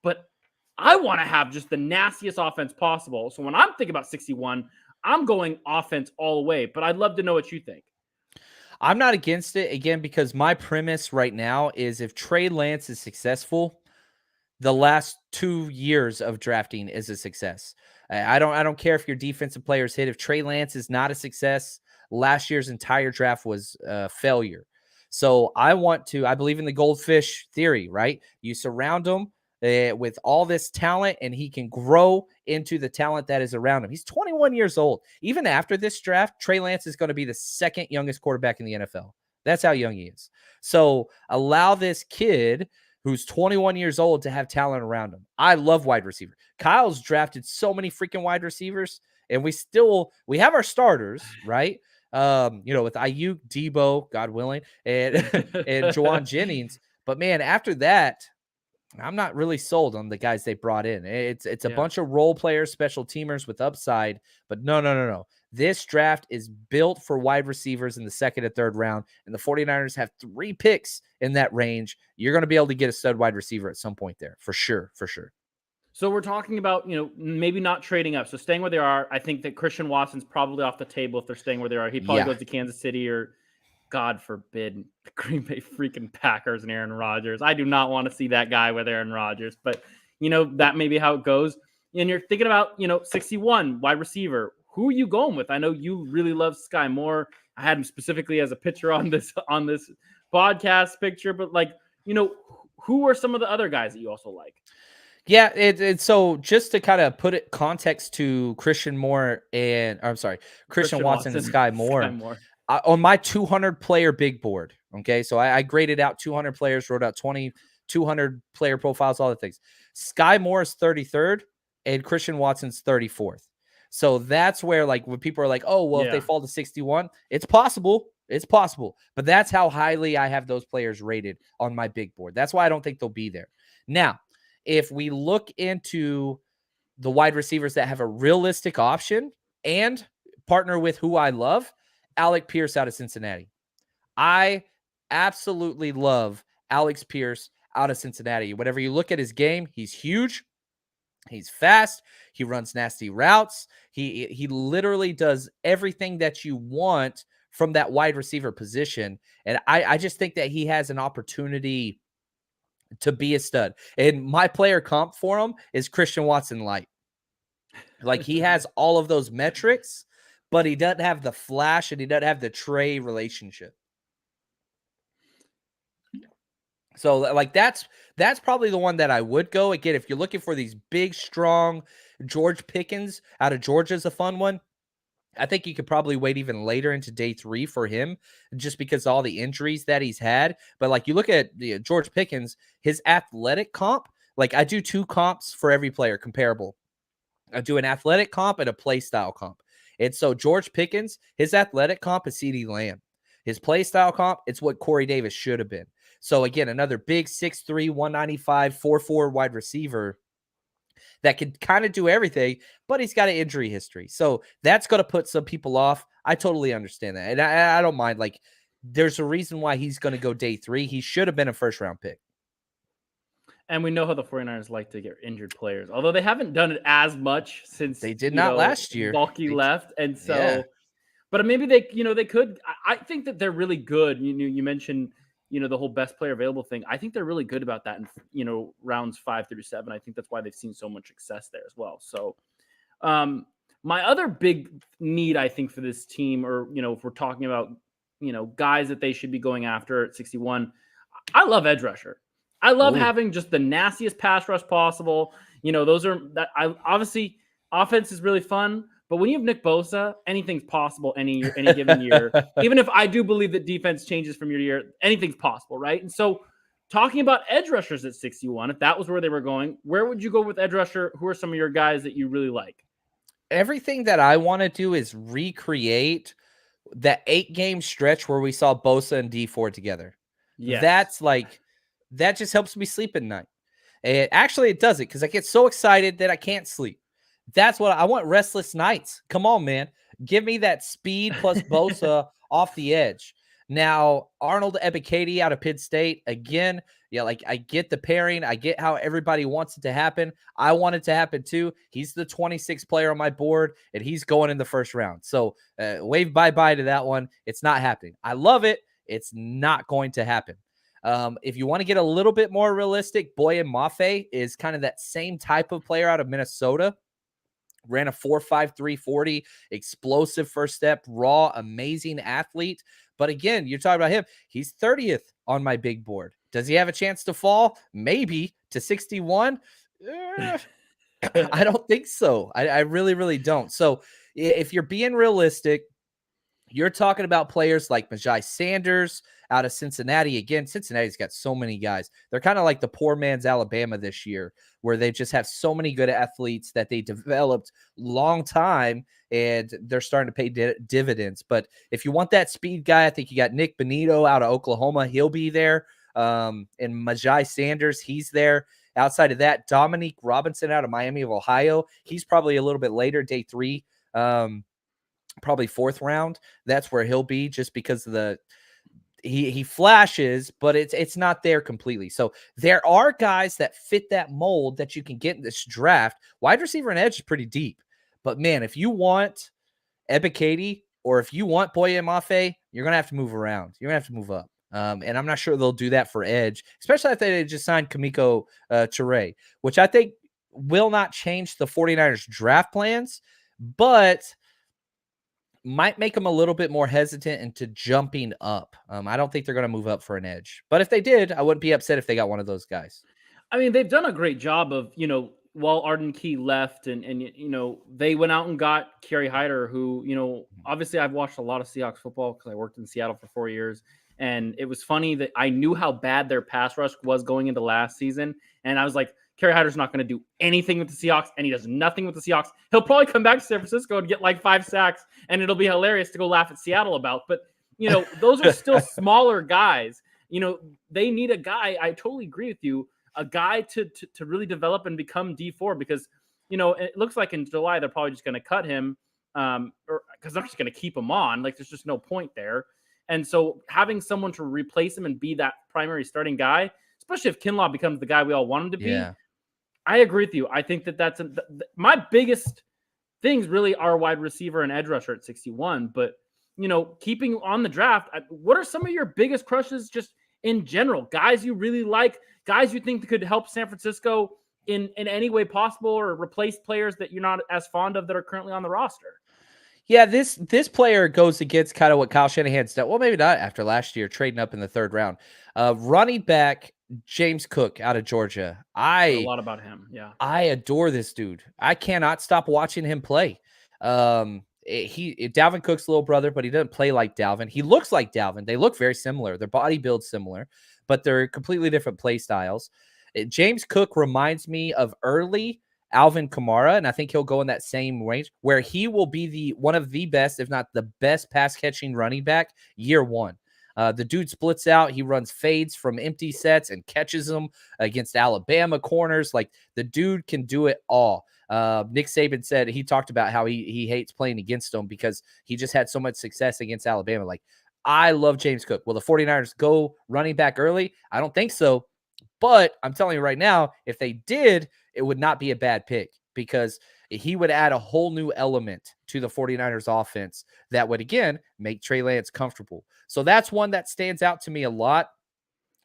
but I want to have just the nastiest offense possible. So when I'm thinking about 61, I'm going offense all the way, but I'd love to know what you think. I'm not against it, again, because my premise right now is if Trey Lance is successful, the last 2 years of drafting is a success. I don't care if your defensive players hit. If Trey Lance is not a success, last year's entire draft was a failure. So I believe in the goldfish theory, right? You surround him with all this talent and he can grow into the talent that is around him. He's 21 years old. Even after this draft, Trey Lance is going to be the second youngest quarterback in the NFL. That's how young he is. So allow this kid who's 21 years old to have talent around him. I love wide receiver. Kyle's drafted so many freaking wide receivers, and we have our starters, right? With Ayuk, Debo, God willing, and Juwan Jennings. But man, after that, I'm not really sold on the guys they brought in. It's a bunch of role players, special teamers with upside, but no. This draft is built for wide receivers in the second and third round, and the 49ers have 3 picks in that range. You're going to be able to get a stud wide receiver at some point there, for sure. So we're talking about, maybe not trading up. So staying where they are. I think that Christian Watson's probably off the table if they're staying where they are. He probably goes to Kansas City or, God forbid, the Green Bay freaking Packers and Aaron Rodgers. I do not want to see that guy with Aaron Rodgers, but, that may be how it goes. And you're thinking about, 61 wide receiver. Who are you going with? I know you really love Sky Moore. I had him specifically as a picture on this podcast picture, but who are some of the other guys that you also like? Yeah, it's so just to kind of put it context to Christian Watson and Sky Moore. On my 200 player big board, okay, so I graded out 200 players, wrote out 200 player profiles, all the things. Sky Moore is 33rd and Christian Watson's 34th. So that's where, like, when people are like, oh, well, if they fall to 61, it's possible. But that's how highly I have those players rated on my big board. That's why I don't think they'll be there. Now, if we look into the wide receivers that have a realistic option and partner with who I love, Alec Pierce out of Cincinnati. I absolutely love Alex Pierce out of Cincinnati. Whenever you look at his game, he's huge. He's fast. He runs nasty routes. He literally does everything that you want from that wide receiver position. And I just think that he has an opportunity to be a stud. And my player comp for him is Christian Watson light. Like, he has all of those metrics, but he doesn't have the flash and he doesn't have the Trey relationship. So, like, that's probably the one that I would go. Again, if you're looking for these big, strong George Pickens out of Georgia is a fun one. I think you could probably wait even later into day 3 for him just because of all the injuries that he's had. But, like, you look at George Pickens, his athletic comp, like, I do 2 comps for every player comparable. I do an athletic comp and a play style comp. And so George Pickens, his athletic comp is CeeDee Lamb. His play style comp, it's what Corey Davis should have been. So again, another big 6'3", 195, 4'4" wide receiver. that can kind of do everything, but he's got an injury history. So that's going to put some people off. I totally understand that. And I don't mind. Like, there's a reason why he's going to go day 3. He should have been a first round pick. And we know how the 49ers like to get injured players, although they haven't done it as much since they did not last year. Bulky left. And so, but maybe they could. I think that they're really good. You mentioned, the whole best player available thing. I think they're really good about that in, rounds 5 through 7. I think that's why they've seen so much success there as well. So, my other big need, I think, for this team, or, if we're talking about, guys that they should be going after at 61, I love edge rusher. I love having just the nastiest pass rush possible. Obviously offense is really fun, but when you have Nick Bosa, anything's possible any given year. Even if I do believe that defense changes from year to year, anything's possible, right? And so talking about edge rushers at 61, if that was where they were going, where would you go with edge rusher? Who are some of your guys that you really like? Everything that I want to do is recreate that 8-game stretch where we saw Bosa and D Ford together. Yes. That just helps me sleep at night. And actually, it doesn't, because I get so excited that I can't sleep. That's what I want. Restless nights. Come on, man. Give me that speed plus Bosa off the edge. Now, Arnold Ebiketie out of Penn State. Again, I get the pairing. I get how everybody wants it to happen. I want it to happen too. He's the 26th player on my board, and he's going in the first round. So wave bye-bye to that one. It's not happening. I love it. It's not going to happen. If you want to get a little bit more realistic, Boye Mafe is kind of that same type of player out of Minnesota. Ran a 4.53 40, explosive first step, raw, amazing athlete. But again, you're talking about him. He's 30th on my big board. Does he have a chance to fall? Maybe to 61. I don't think so. I really, really don't. So if you're being realistic, you're talking about players like Majai Sanders out of Cincinnati. Again, Cincinnati's got so many guys. They're kind of like the poor man's Alabama this year, where they just have so many good athletes that they developed long time, and they're starting to pay dividends. But if you want that speed guy, I think you got Nick Benito out of Oklahoma. He'll be there. And Majai Sanders, he's there. Outside of that, Dominique Robinson out of Miami of Ohio. He's probably a little bit later, day 3. Probably 4th round. That's where he'll be, just because of he flashes, but it's not there completely. So there are guys that fit that mold that you can get in this draft. Wide receiver and edge is pretty deep. But man, if you want Ebiketie or if you want Boye Mafe, you're going to have to move around. You're going to have to move up. And I'm not sure they'll do that for edge, especially if they just signed Kamiko Toure, which I think will not change the 49ers draft plans, but might make them a little bit more hesitant into jumping up. I don't think they're going to move up for an edge, but if they did, I wouldn't be upset if they got one of those guys. I mean, they've done a great job of, while Arden Key left and they went out and got Kerry Hyder, who, obviously I've watched a lot of Seahawks football because I worked in Seattle for 4 years. And it was funny that I knew how bad their pass rush was going into last season. And I was like, Kerry Hyder's not going to do anything with the Seahawks, and he does nothing with the Seahawks. He'll probably come back to San Francisco and get like 5 sacks, and it'll be hilarious to go laugh at Seattle about. But, those are still smaller guys. They need a guy. I totally agree with you. A guy to really develop and become D4, because, it looks like in July they're probably just going to cut him or because they're just going to keep him on. Like, there's just no point there. And so having someone to replace him and be that primary starting guy, especially if Kinlaw becomes the guy we all want him to be, I agree with you. I think that's my biggest things really are wide receiver and edge rusher at 61. But, keeping on the draft, what are some of your biggest crushes just in general? Guys you really like, guys you think could help San Francisco in any way possible, or replace players that you're not as fond of that are currently on the roster? Yeah, this player goes against kind of what Kyle Shanahan's done. Well, maybe not after last year, trading up in the 3rd round. Running back James Cook out of Georgia. A lot about him. Yeah, I adore this dude. I cannot stop watching him play. Dalvin Cook's little brother, but he doesn't play like Dalvin. He looks like Dalvin. They look very similar. Their body build's similar, but they're completely different play styles. James Cook reminds me of early Alvin Kamara, and I think he'll go in that same range where he will be one of the best, if not the best, pass catching running back year 1. The dude splits out. He runs fades from empty sets and catches them against Alabama corners. Like, the dude can do it all. Nick Saban said he talked about how he hates playing against them because he just had so much success against Alabama. Like, I love James Cook. Will the 49ers go running back early? I don't think so. But I'm telling you right now, if they did, it would not be a bad pick because he would add a whole new element to the 49ers offense that would, again, make Trey Lance comfortable. So that's one that stands out to me a lot.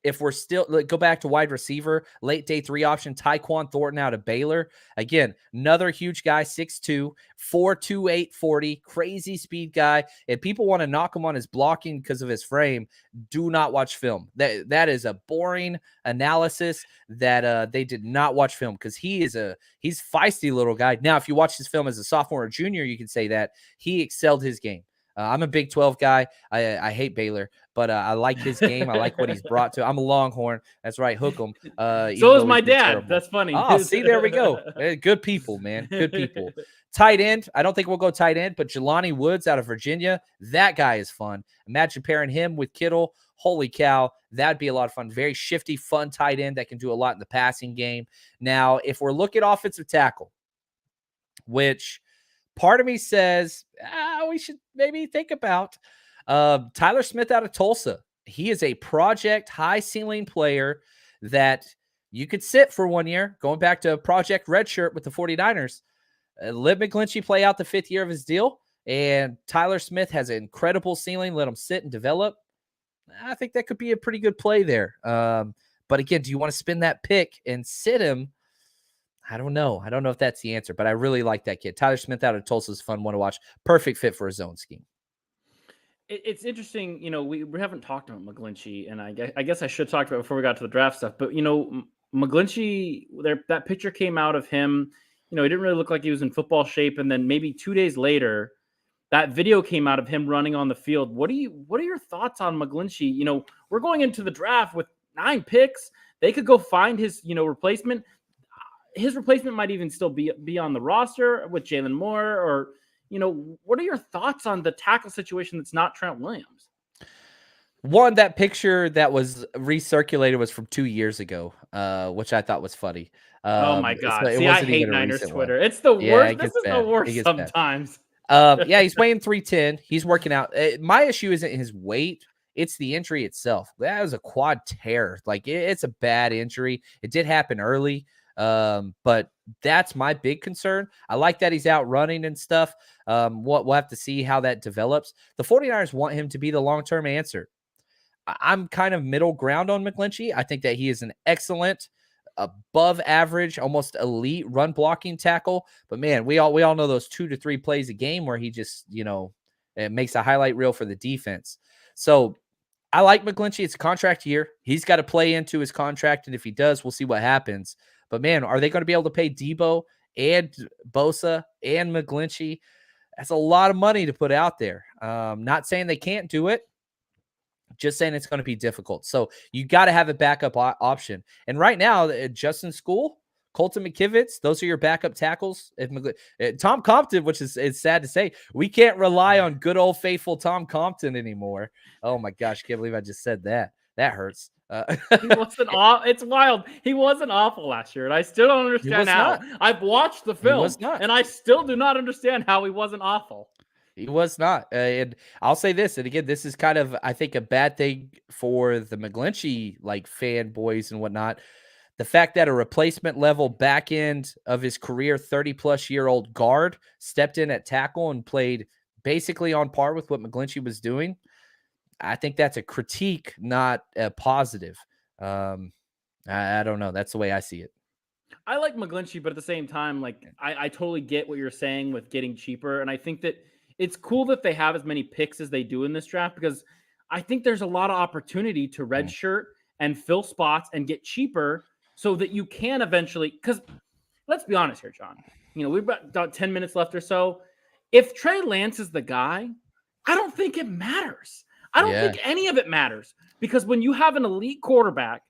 If we're still go back to wide receiver, late day 3 option, Tyquan Thornton out of Baylor. Again, another huge guy, 6'2", 4.28 40, crazy speed guy. And people want to knock him on his blocking because of his frame. Do not watch film. That is a boring analysis that they did not watch film because he's feisty little guy. Now, if you watch his film as a sophomore or junior, you can say that he excelled his game. I'm a Big 12 guy. I hate Baylor, but I like his game. I like what he's brought to. I'm a Longhorn. That's right. Hook 'em. So is my dad. Terrible. That's funny. Oh, see, there we go. Good people, man. Good people. Tight end. I don't think we'll go tight end, but Jelani Woods out of Virginia. That guy is fun. Imagine pairing him with Kittle. Holy cow. That'd be a lot of fun. Very shifty, fun tight end that can do a lot in the passing game. Now, if we're looking at offensive tackle, which part of me says we should maybe think about Tyler Smith out of Tulsa. He is a project high ceiling player that you could sit for 1 year, going back to Project Redshirt with the 49ers. Let McGlinchey play out the 5th year of his deal, and Tyler Smith has an incredible ceiling. Let him sit and develop. I think that could be a pretty good play there. But again, do you want to spin that pick and sit him? I don't know. I don't know if that's the answer, but I really like that kid. Tyler Smith out of Tulsa is fun one to watch. Perfect fit for a zone scheme. It's interesting. We haven't talked about McGlinchey, and I guess I should talk about it before we got to the draft stuff. But, McGlinchey, that picture came out of him. He didn't really look like he was in football shape. And then maybe 2 days later, that video came out of him running on the field. What are your thoughts on McGlinchey? We're going into the draft with 9 picks. They could go find his, replacement. His replacement might even still be on the roster with Jalen Moore or, what are your thoughts on the tackle situation that's not Trent Williams? One, that picture that was recirculated was from 2 years ago, which I thought was funny. Oh my God. See, I hate Niners Twitter. It's the worst. Yeah, this is the worst sometimes. Yeah, he's weighing 310. He's working out. My issue isn't his weight. It's the injury itself. That was a quad tear. Like, it's a bad injury. It did happen early. But that's my big concern. I like that he's out running and stuff. We'll have to see how that develops. The 49ers want him to be the long-term answer. I'm kind of middle ground on McGlinchey. I think that he is an excellent, above average, almost elite run blocking tackle. But man, we all know those 2 to 3 plays a game where he just, it makes a highlight reel for the defense. So I like McGlinchey. It's a contract year. He's got to play into his contract. And if he does, we'll see what happens. But man, are they going to be able to pay Debo and Bosa and McGlinchey? That's a lot of money to put out there. Not saying they can't do it. Just saying it's going to be difficult. So you got to have a backup option. And right now, Justin School, Colton McKivitz, those are your backup tackles. Tom Compton, which is sad to say, we can't rely on good old faithful Tom Compton anymore. Oh my gosh, can't believe I just said that. That hurts. He wasn't it's wild. He wasn't awful last year, and I still don't understand how. I've watched the film, and I still do not understand how he wasn't awful. He was not. And I'll say this, and again, this is kind of, I think, a bad thing for the McGlinchey fanboys and whatnot. The fact that a replacement level back end of his career, 30-plus-year-old guard stepped in at tackle and played basically on par with what McGlinchey was doing. I think that's a critique, not a positive. I don't know. That's the way I see it. I like McGlinchey, but at the same time, I totally get what you're saying with getting cheaper. And I think that it's cool that they have as many picks as they do in this draft, because I think there's a lot of opportunity to redshirt and fill spots and get cheaper so that you can eventually, because let's be honest here, John, we've got about 10 minutes left or so. If Trey Lance is the guy, I don't think it matters. I don't think any of it matters, because when you have an elite quarterback,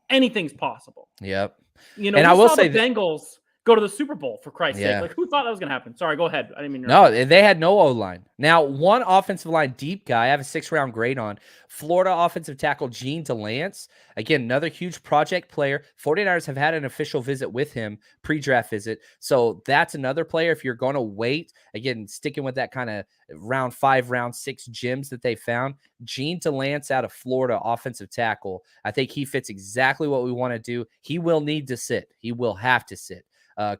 anything's possible. Yep. And I will say the Bengals go to the Super Bowl, for Christ's sake. Yeah. Like, who thought that was going to happen? Sorry, go ahead. I didn't mean to No, interrupt. they had no O-line. Now, one offensive line deep guy, I have a 6th-round grade on. Florida offensive tackle Gene DeLance. Again, another huge project player. 49ers have had an official visit with him, pre-draft visit. So that's another player if you're going to wait. Again, sticking with that kind of round 5, round 6 gems that they found. Gene DeLance out of Florida, offensive tackle. I think he fits exactly what we want to do. He will need to sit. He will have to sit.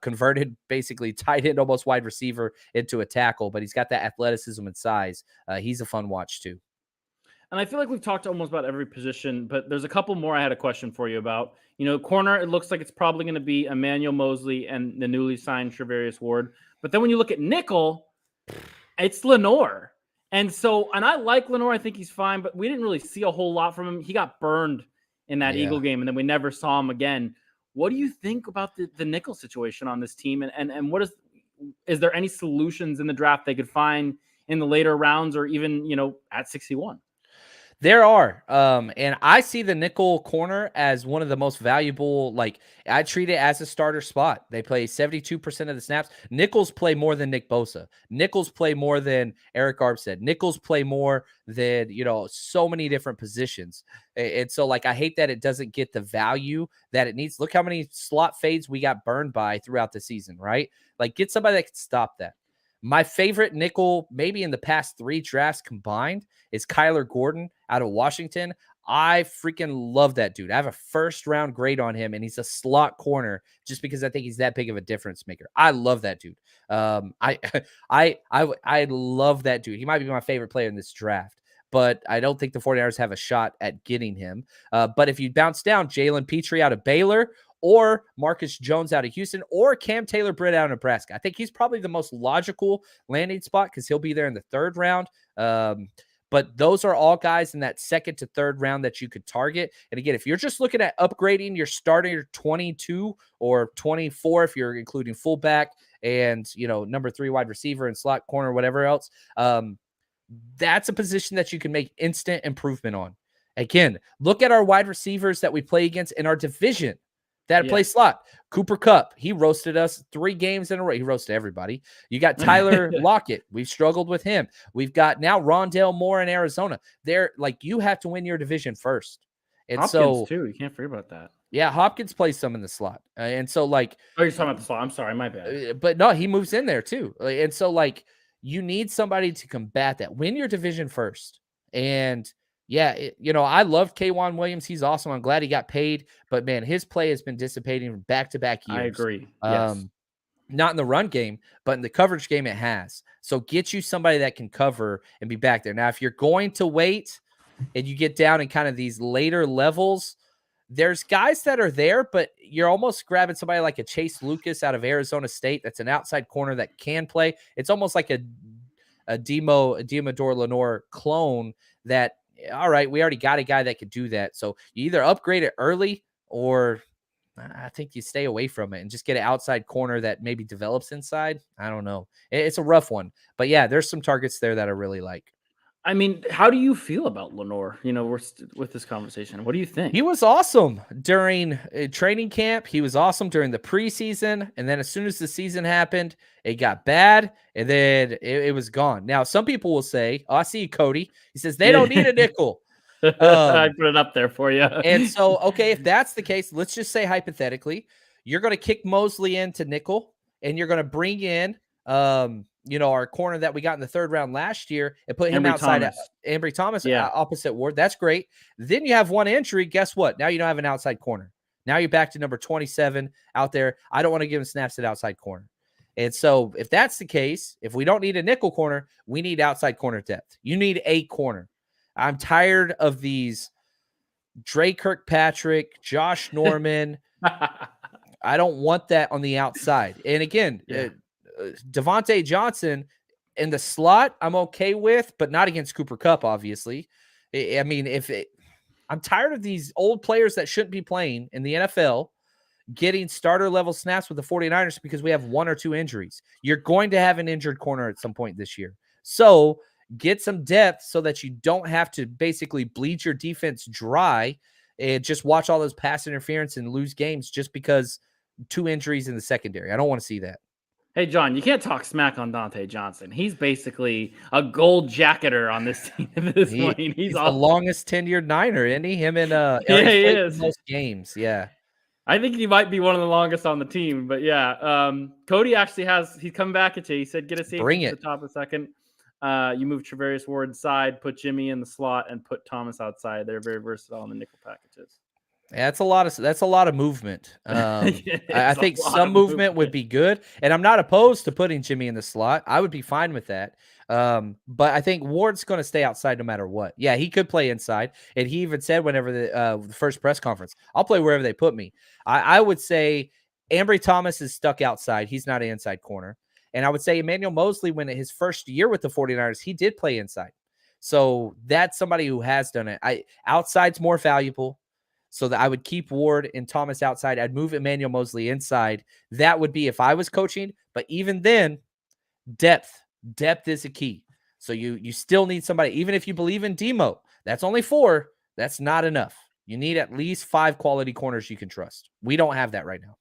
Converted basically tight end, almost wide receiver into a tackle, but he's got that athleticism and size. He's a fun watch too. And I feel like we've talked almost about every position, but there's a couple more I had a question for you about. Corner, it looks like it's probably going to be Emmanuel Mosley and the newly signed Trevarius Ward. But then when you look at nickel, it's Lenore. And I like Lenore. I think he's fine, but we didn't really see a whole lot from him. He got burned in that Eagle game, and then we never saw him again. What do you think about the nickel situation on this team? And what is there any solutions in the draft they could find in the later rounds or even, at 61? There are. And I see the nickel corner as one of the most valuable. Like, I treat it as a starter spot. They play 72% of the snaps. Nickels play more than Nick Bosa. Nickels play more than Eric Armstead. Nickels play more than, so many different positions. And so, like, I hate that it doesn't get the value that it needs. Look how many slot fades we got burned by throughout the season, right? Like, get somebody that can stop that. My favorite nickel, maybe in the past 3 drafts combined, is Kyler Gordon out of Washington. I freaking love that dude. I have a 1st-round grade on him, and he's a slot corner just because I think he's that big of a difference maker. I love that dude. I love that dude. He might be my favorite player in this draft, but I don't think the 49ers have a shot at getting him. But if you bounce down, Jalen Petrie out of Baylor, or Marcus Jones out of Houston, or Cam Taylor-Britt out of Nebraska. I think he's probably the most logical landing spot because he'll be there in the 3rd round. But those are all guys in that 2nd to 3rd round that you could target. And again, if you're just looking at upgrading your starter 22 or 24, if you're including fullback and, number 3 wide receiver and slot corner, whatever else, that's a position that you can make instant improvement on. Again, look at our wide receivers that we play against in our division that play slot. Cooper Kupp, he roasted us 3 games in a row. He roasted everybody. You got Tyler Lockett. We've struggled with him. We've got now Rondale Moore in Arizona. They're like, you have to win your division first. And Hopkins too. You can't forget about that. Yeah, Hopkins plays some in the slot. And so, like... Oh, you're talking about the slot. I'm sorry, my bad. But no, he moves in there too. And so, like, you need somebody to combat that. Win your division first. And... yeah, I loved K'Wan Williams. He's awesome. I'm glad he got paid. But, man, his play has been dissipating back-to-back years. I agree. Yes. Not in the run game, but in the coverage game it has. So get you somebody that can cover and be back there. Now, if you're going to wait and you get down in kind of these later levels, there's guys that are there, but you're almost grabbing somebody like a Chase Lucas out of Arizona State that's an outside corner that can play. It's almost like a Diamador Lenore clone that, all right, we already got a guy that could do that. So you either upgrade it early or I think you stay away from it and just get an outside corner that maybe develops inside. I don't know. It's a rough one. But, yeah, there's some targets there that I really like. I mean, how do you feel about Lenore? We're with this conversation. What do you think? He was awesome during training camp. He was awesome during the preseason. And then as soon as the season happened, it got bad. And then it was gone. Now, some people will say, I see you, Cody. He says, they don't need a nickel. I put it up there for you. And so, okay, if that's the case, let's just say hypothetically, you're going to kick Mosley into nickel and you're going to bring in our corner that we got in the 3rd round last year and put him outside. Ambry Thomas, opposite Ward. That's great. Then you have one injury. Guess what? Now you don't have an outside corner. Now you're back to number 27 out there. I don't want to give him snaps at outside corner. And so if that's the case, if we don't need a nickel corner, we need outside corner depth. You need a corner. I'm tired of these Dre Kirkpatrick, Josh Norman. I don't want that on the outside. And again, Devontae Johnson in the slot, I'm okay with, but not against Cooper Kupp, obviously. I mean, I'm tired of these old players that shouldn't be playing in the NFL getting starter level snaps with the 49ers because we have 1 or 2 injuries. You're going to have an injured corner at some point this year. So get some depth so that you don't have to basically bleed your defense dry and just watch all those pass interference and lose games just because 2 injuries in the secondary. I don't want to see that. Hey, John, you can't talk smack on Dante Johnson. He's basically a gold jacketer on this team at this point. He's the awful. longest tenured Niner, isn't he? Him and Yeah, he's he played is. the most games. Yeah. I think he might be one of the longest on the team, but yeah. Cody actually he's coming back at you. He said, get a safety to the top of the second. You move Travarius Ward inside, put Jimmy in the slot, and put Thomas outside. They're very versatile in the nickel packages. Yeah, that's a lot of movement. I think some movement would be good, and I'm not opposed to putting Jimmy in the slot. I would be fine with that. But I think Ward's going to stay outside no matter what. Yeah, he could play inside, and he even said whenever the first press conference, I'll play wherever they put me. I would say Ambry Thomas is stuck outside. He's not an inside corner. And I would say Emmanuel Mosley, when his first year with the 49ers, he did play inside. So that's somebody who has done it. Outside's more valuable. So that I would keep Ward and Thomas outside. I'd move Emmanuel Mosley inside. That would be if I was coaching. But even then, depth is a key. So you still need somebody. Even if you believe in Demo, that's only 4. That's not enough. You need at least 5 quality corners you can trust. We don't have that right now.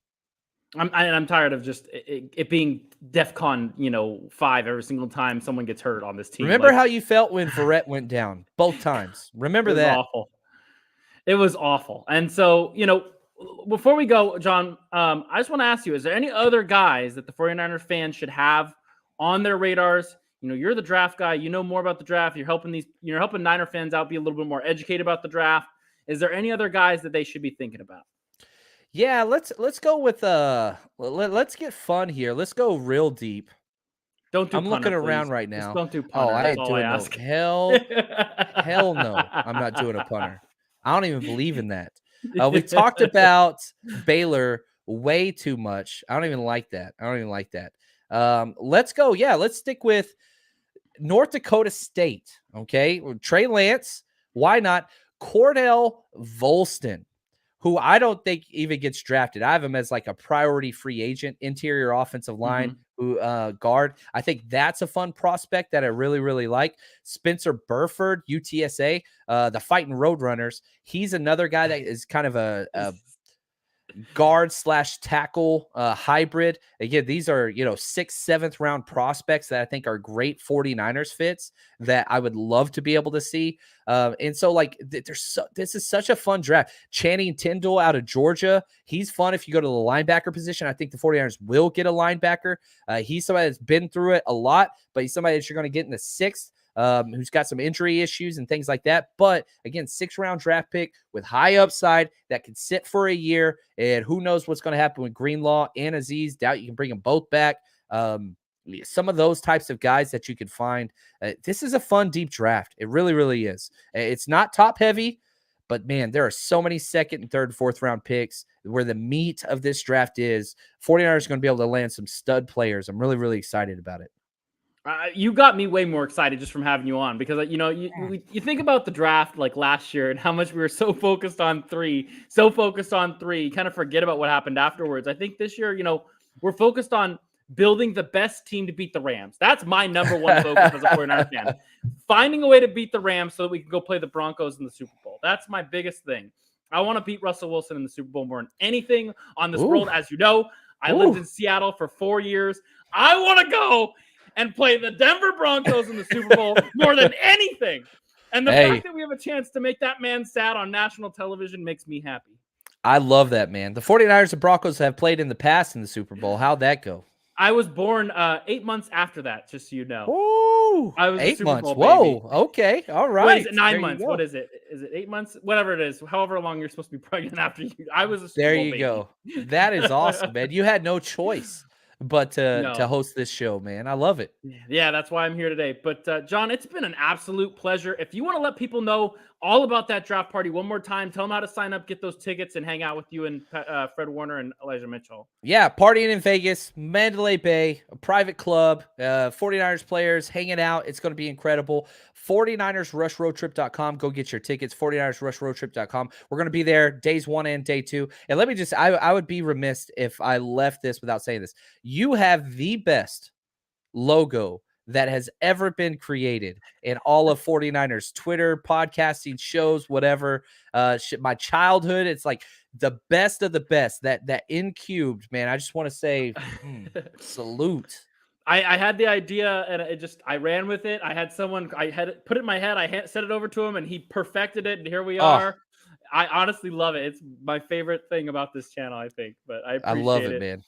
I'm tired of just it being DEFCON, 5 every single time someone gets hurt on this team. Remember how you felt when Verrett went down both times? Remember that? Awful. It was awful. And so, before we go, John, I just want to ask you, is there any other guys that the 49ers fans should have on their radars? You're the draft guy. You know more about the draft. You're helping Niner fans out be a little bit more educated about the draft. Is there any other guys that they should be thinking about? Yeah, let's go with let's get fun here. Let's go real deep. Don't do I'm punter, looking around please. right now. Just don't do punter. I ain't doing no hell no. I'm not doing a punter. I don't even believe in that. We talked about Baylor way too much. I don't even like that. Let's go. Yeah, let's stick with North Dakota State. Okay. Trey Lance. Why not? Cordell Volston, who I don't think even gets drafted. I have him as like a priority free agent, interior offensive line, guard. I think that's a fun prospect that I really, really like. Spencer Burford, UTSA, the Fighting Roadrunners. He's another guy that is kind of a guard / tackle hybrid. Again, these are 6th, 7th round prospects that I think are great 49ers fits that I would love to be able to see. And so this is such a fun draft. Channing Tindall out of Georgia. He's fun if you go to the linebacker position. I think the 49ers will get a linebacker. He's somebody that's been through it a lot, but he's somebody that you're going to get in the 6th. Who's got some injury issues and things like that. But again, 6th round draft pick with high upside that could sit for a year. And who knows what's going to happen with Greenlaw and Aziz. Doubt you can bring them both back. Some of those types of guys that you can find. This is a fun, deep draft. It really, really is. It's not top heavy, but man, there are so many 2nd and 3rd, 4th round picks where the meat of this draft is. 49ers are going to be able to land some stud players. I'm really, really excited about it. You got me way more excited just from having you on because, you think about the draft like last year and how much we were so focused on 3, kind of forget about what happened afterwards. I think this year, we're focused on building the best team to beat the Rams. That's my number one focus as a 49ers fan. Finding a way to beat the Rams so that we can go play the Broncos in the Super Bowl. That's my biggest thing. I want to beat Russell Wilson in the Super Bowl more than anything on this world. As you know, I lived in Seattle for 4 years. I want to go and play the Denver Broncos in the Super Bowl more than anything. And the fact that we have a chance to make that man sad on national television makes me happy. I love that, man. The 49ers and Broncos have played in the past in the Super Bowl. How'd that go? I was born 8 months after that, just so you know. Ooh, I was 8 Super months. Bowl Whoa, baby. okay, all right. What is it, 9 months? What is it? Is it 8 months? Whatever it is, however long you're supposed to be pregnant after you. I was a Super there Bowl you baby. go. That is awesome, man. You had no choice but to host this show, man. I love it. Yeah, that's why I'm here today. But John, it's been an absolute pleasure. If you want to let people know all about that draft party one more time, tell them how to sign up, get those tickets, and hang out with you and Fred Warner and Elijah Mitchell. Yeah, partying in Vegas, Mandalay Bay, a private club, 49ers players hanging out. It's going to be incredible. 49ersrushroadtrip.com. Go get your tickets. 49ersrushroadtrip.com. We're going to be there days 1 and day 2. And let me just, I would be remiss if I left this without saying this. You have the best logo that has ever been created in all of 49ers Twitter, podcasting, shows, whatever. My childhood, it's like the best of the best. That in cubed, man. I just want to say salute. I had the idea and I ran with it. I had it put it in my head. I sent it over to him and he perfected it. And here we are. I honestly love it. It's my favorite thing about this channel, I think, but I appreciate love it, man.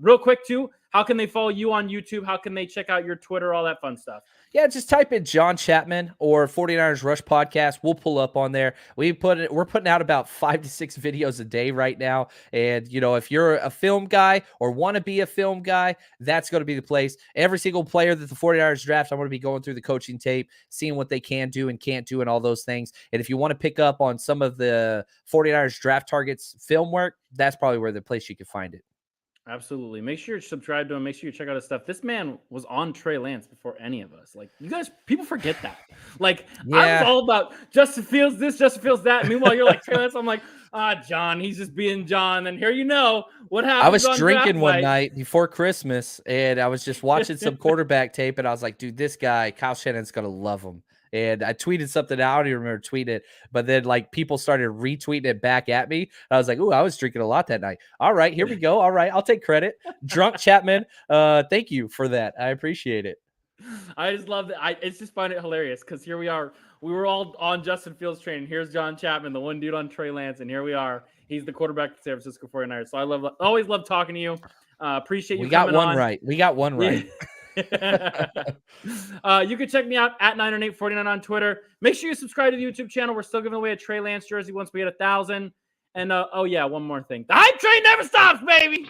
Real quick too, how can they follow you on YouTube? How can they check out your Twitter, all that fun stuff? Yeah, just type in John Chapman or 49ers Rush Podcast. We'll pull up on there. We're putting out about 5 to 6 videos a day right now. And, if you're a film guy or want to be a film guy, that's going to be the place. Every single player that the 49ers draft, I'm going to be going through the coaching tape, seeing what they can do and can't do and all those things. And if you want to pick up on some of the 49ers draft targets film work, that's probably where the place you can find it. Absolutely. Make sure you subscribe to him. Make sure you check out his stuff. This man was on Trey Lance before any of us. Like, you guys, people forget that. Like, I was all about Justin Fields this, Justin Fields that. And meanwhile, you're like, Trey Lance. I'm like, John, he's just being John. And here what happened. I was drinking one night before Christmas, and I was just watching some quarterback tape, and I was like, dude, this guy, Kyle Shannon's going to love him. And I tweeted something out. I don't even remember tweeting it, but then people started retweeting it back at me. I was like, "Ooh, I was drinking a lot that night." All right, here we go. All right, I'll take credit. Drunk Chapman, thank you for that. I appreciate it. I just love that. It's just find it hilarious because here we are. We were all on Justin Fields training. Here's John Chapman, the one dude on Trey Lance, and here we are. He's the quarterback of the San Francisco 49ers. So I always love talking to you. Appreciate you. We got one on. right. We got one right. You can check me out at 90849 on Twitter. Make sure you subscribe to the YouTube channel. We're still giving away a Trey Lance jersey once we hit 1,000. And one more thing. The hype train never stops, baby.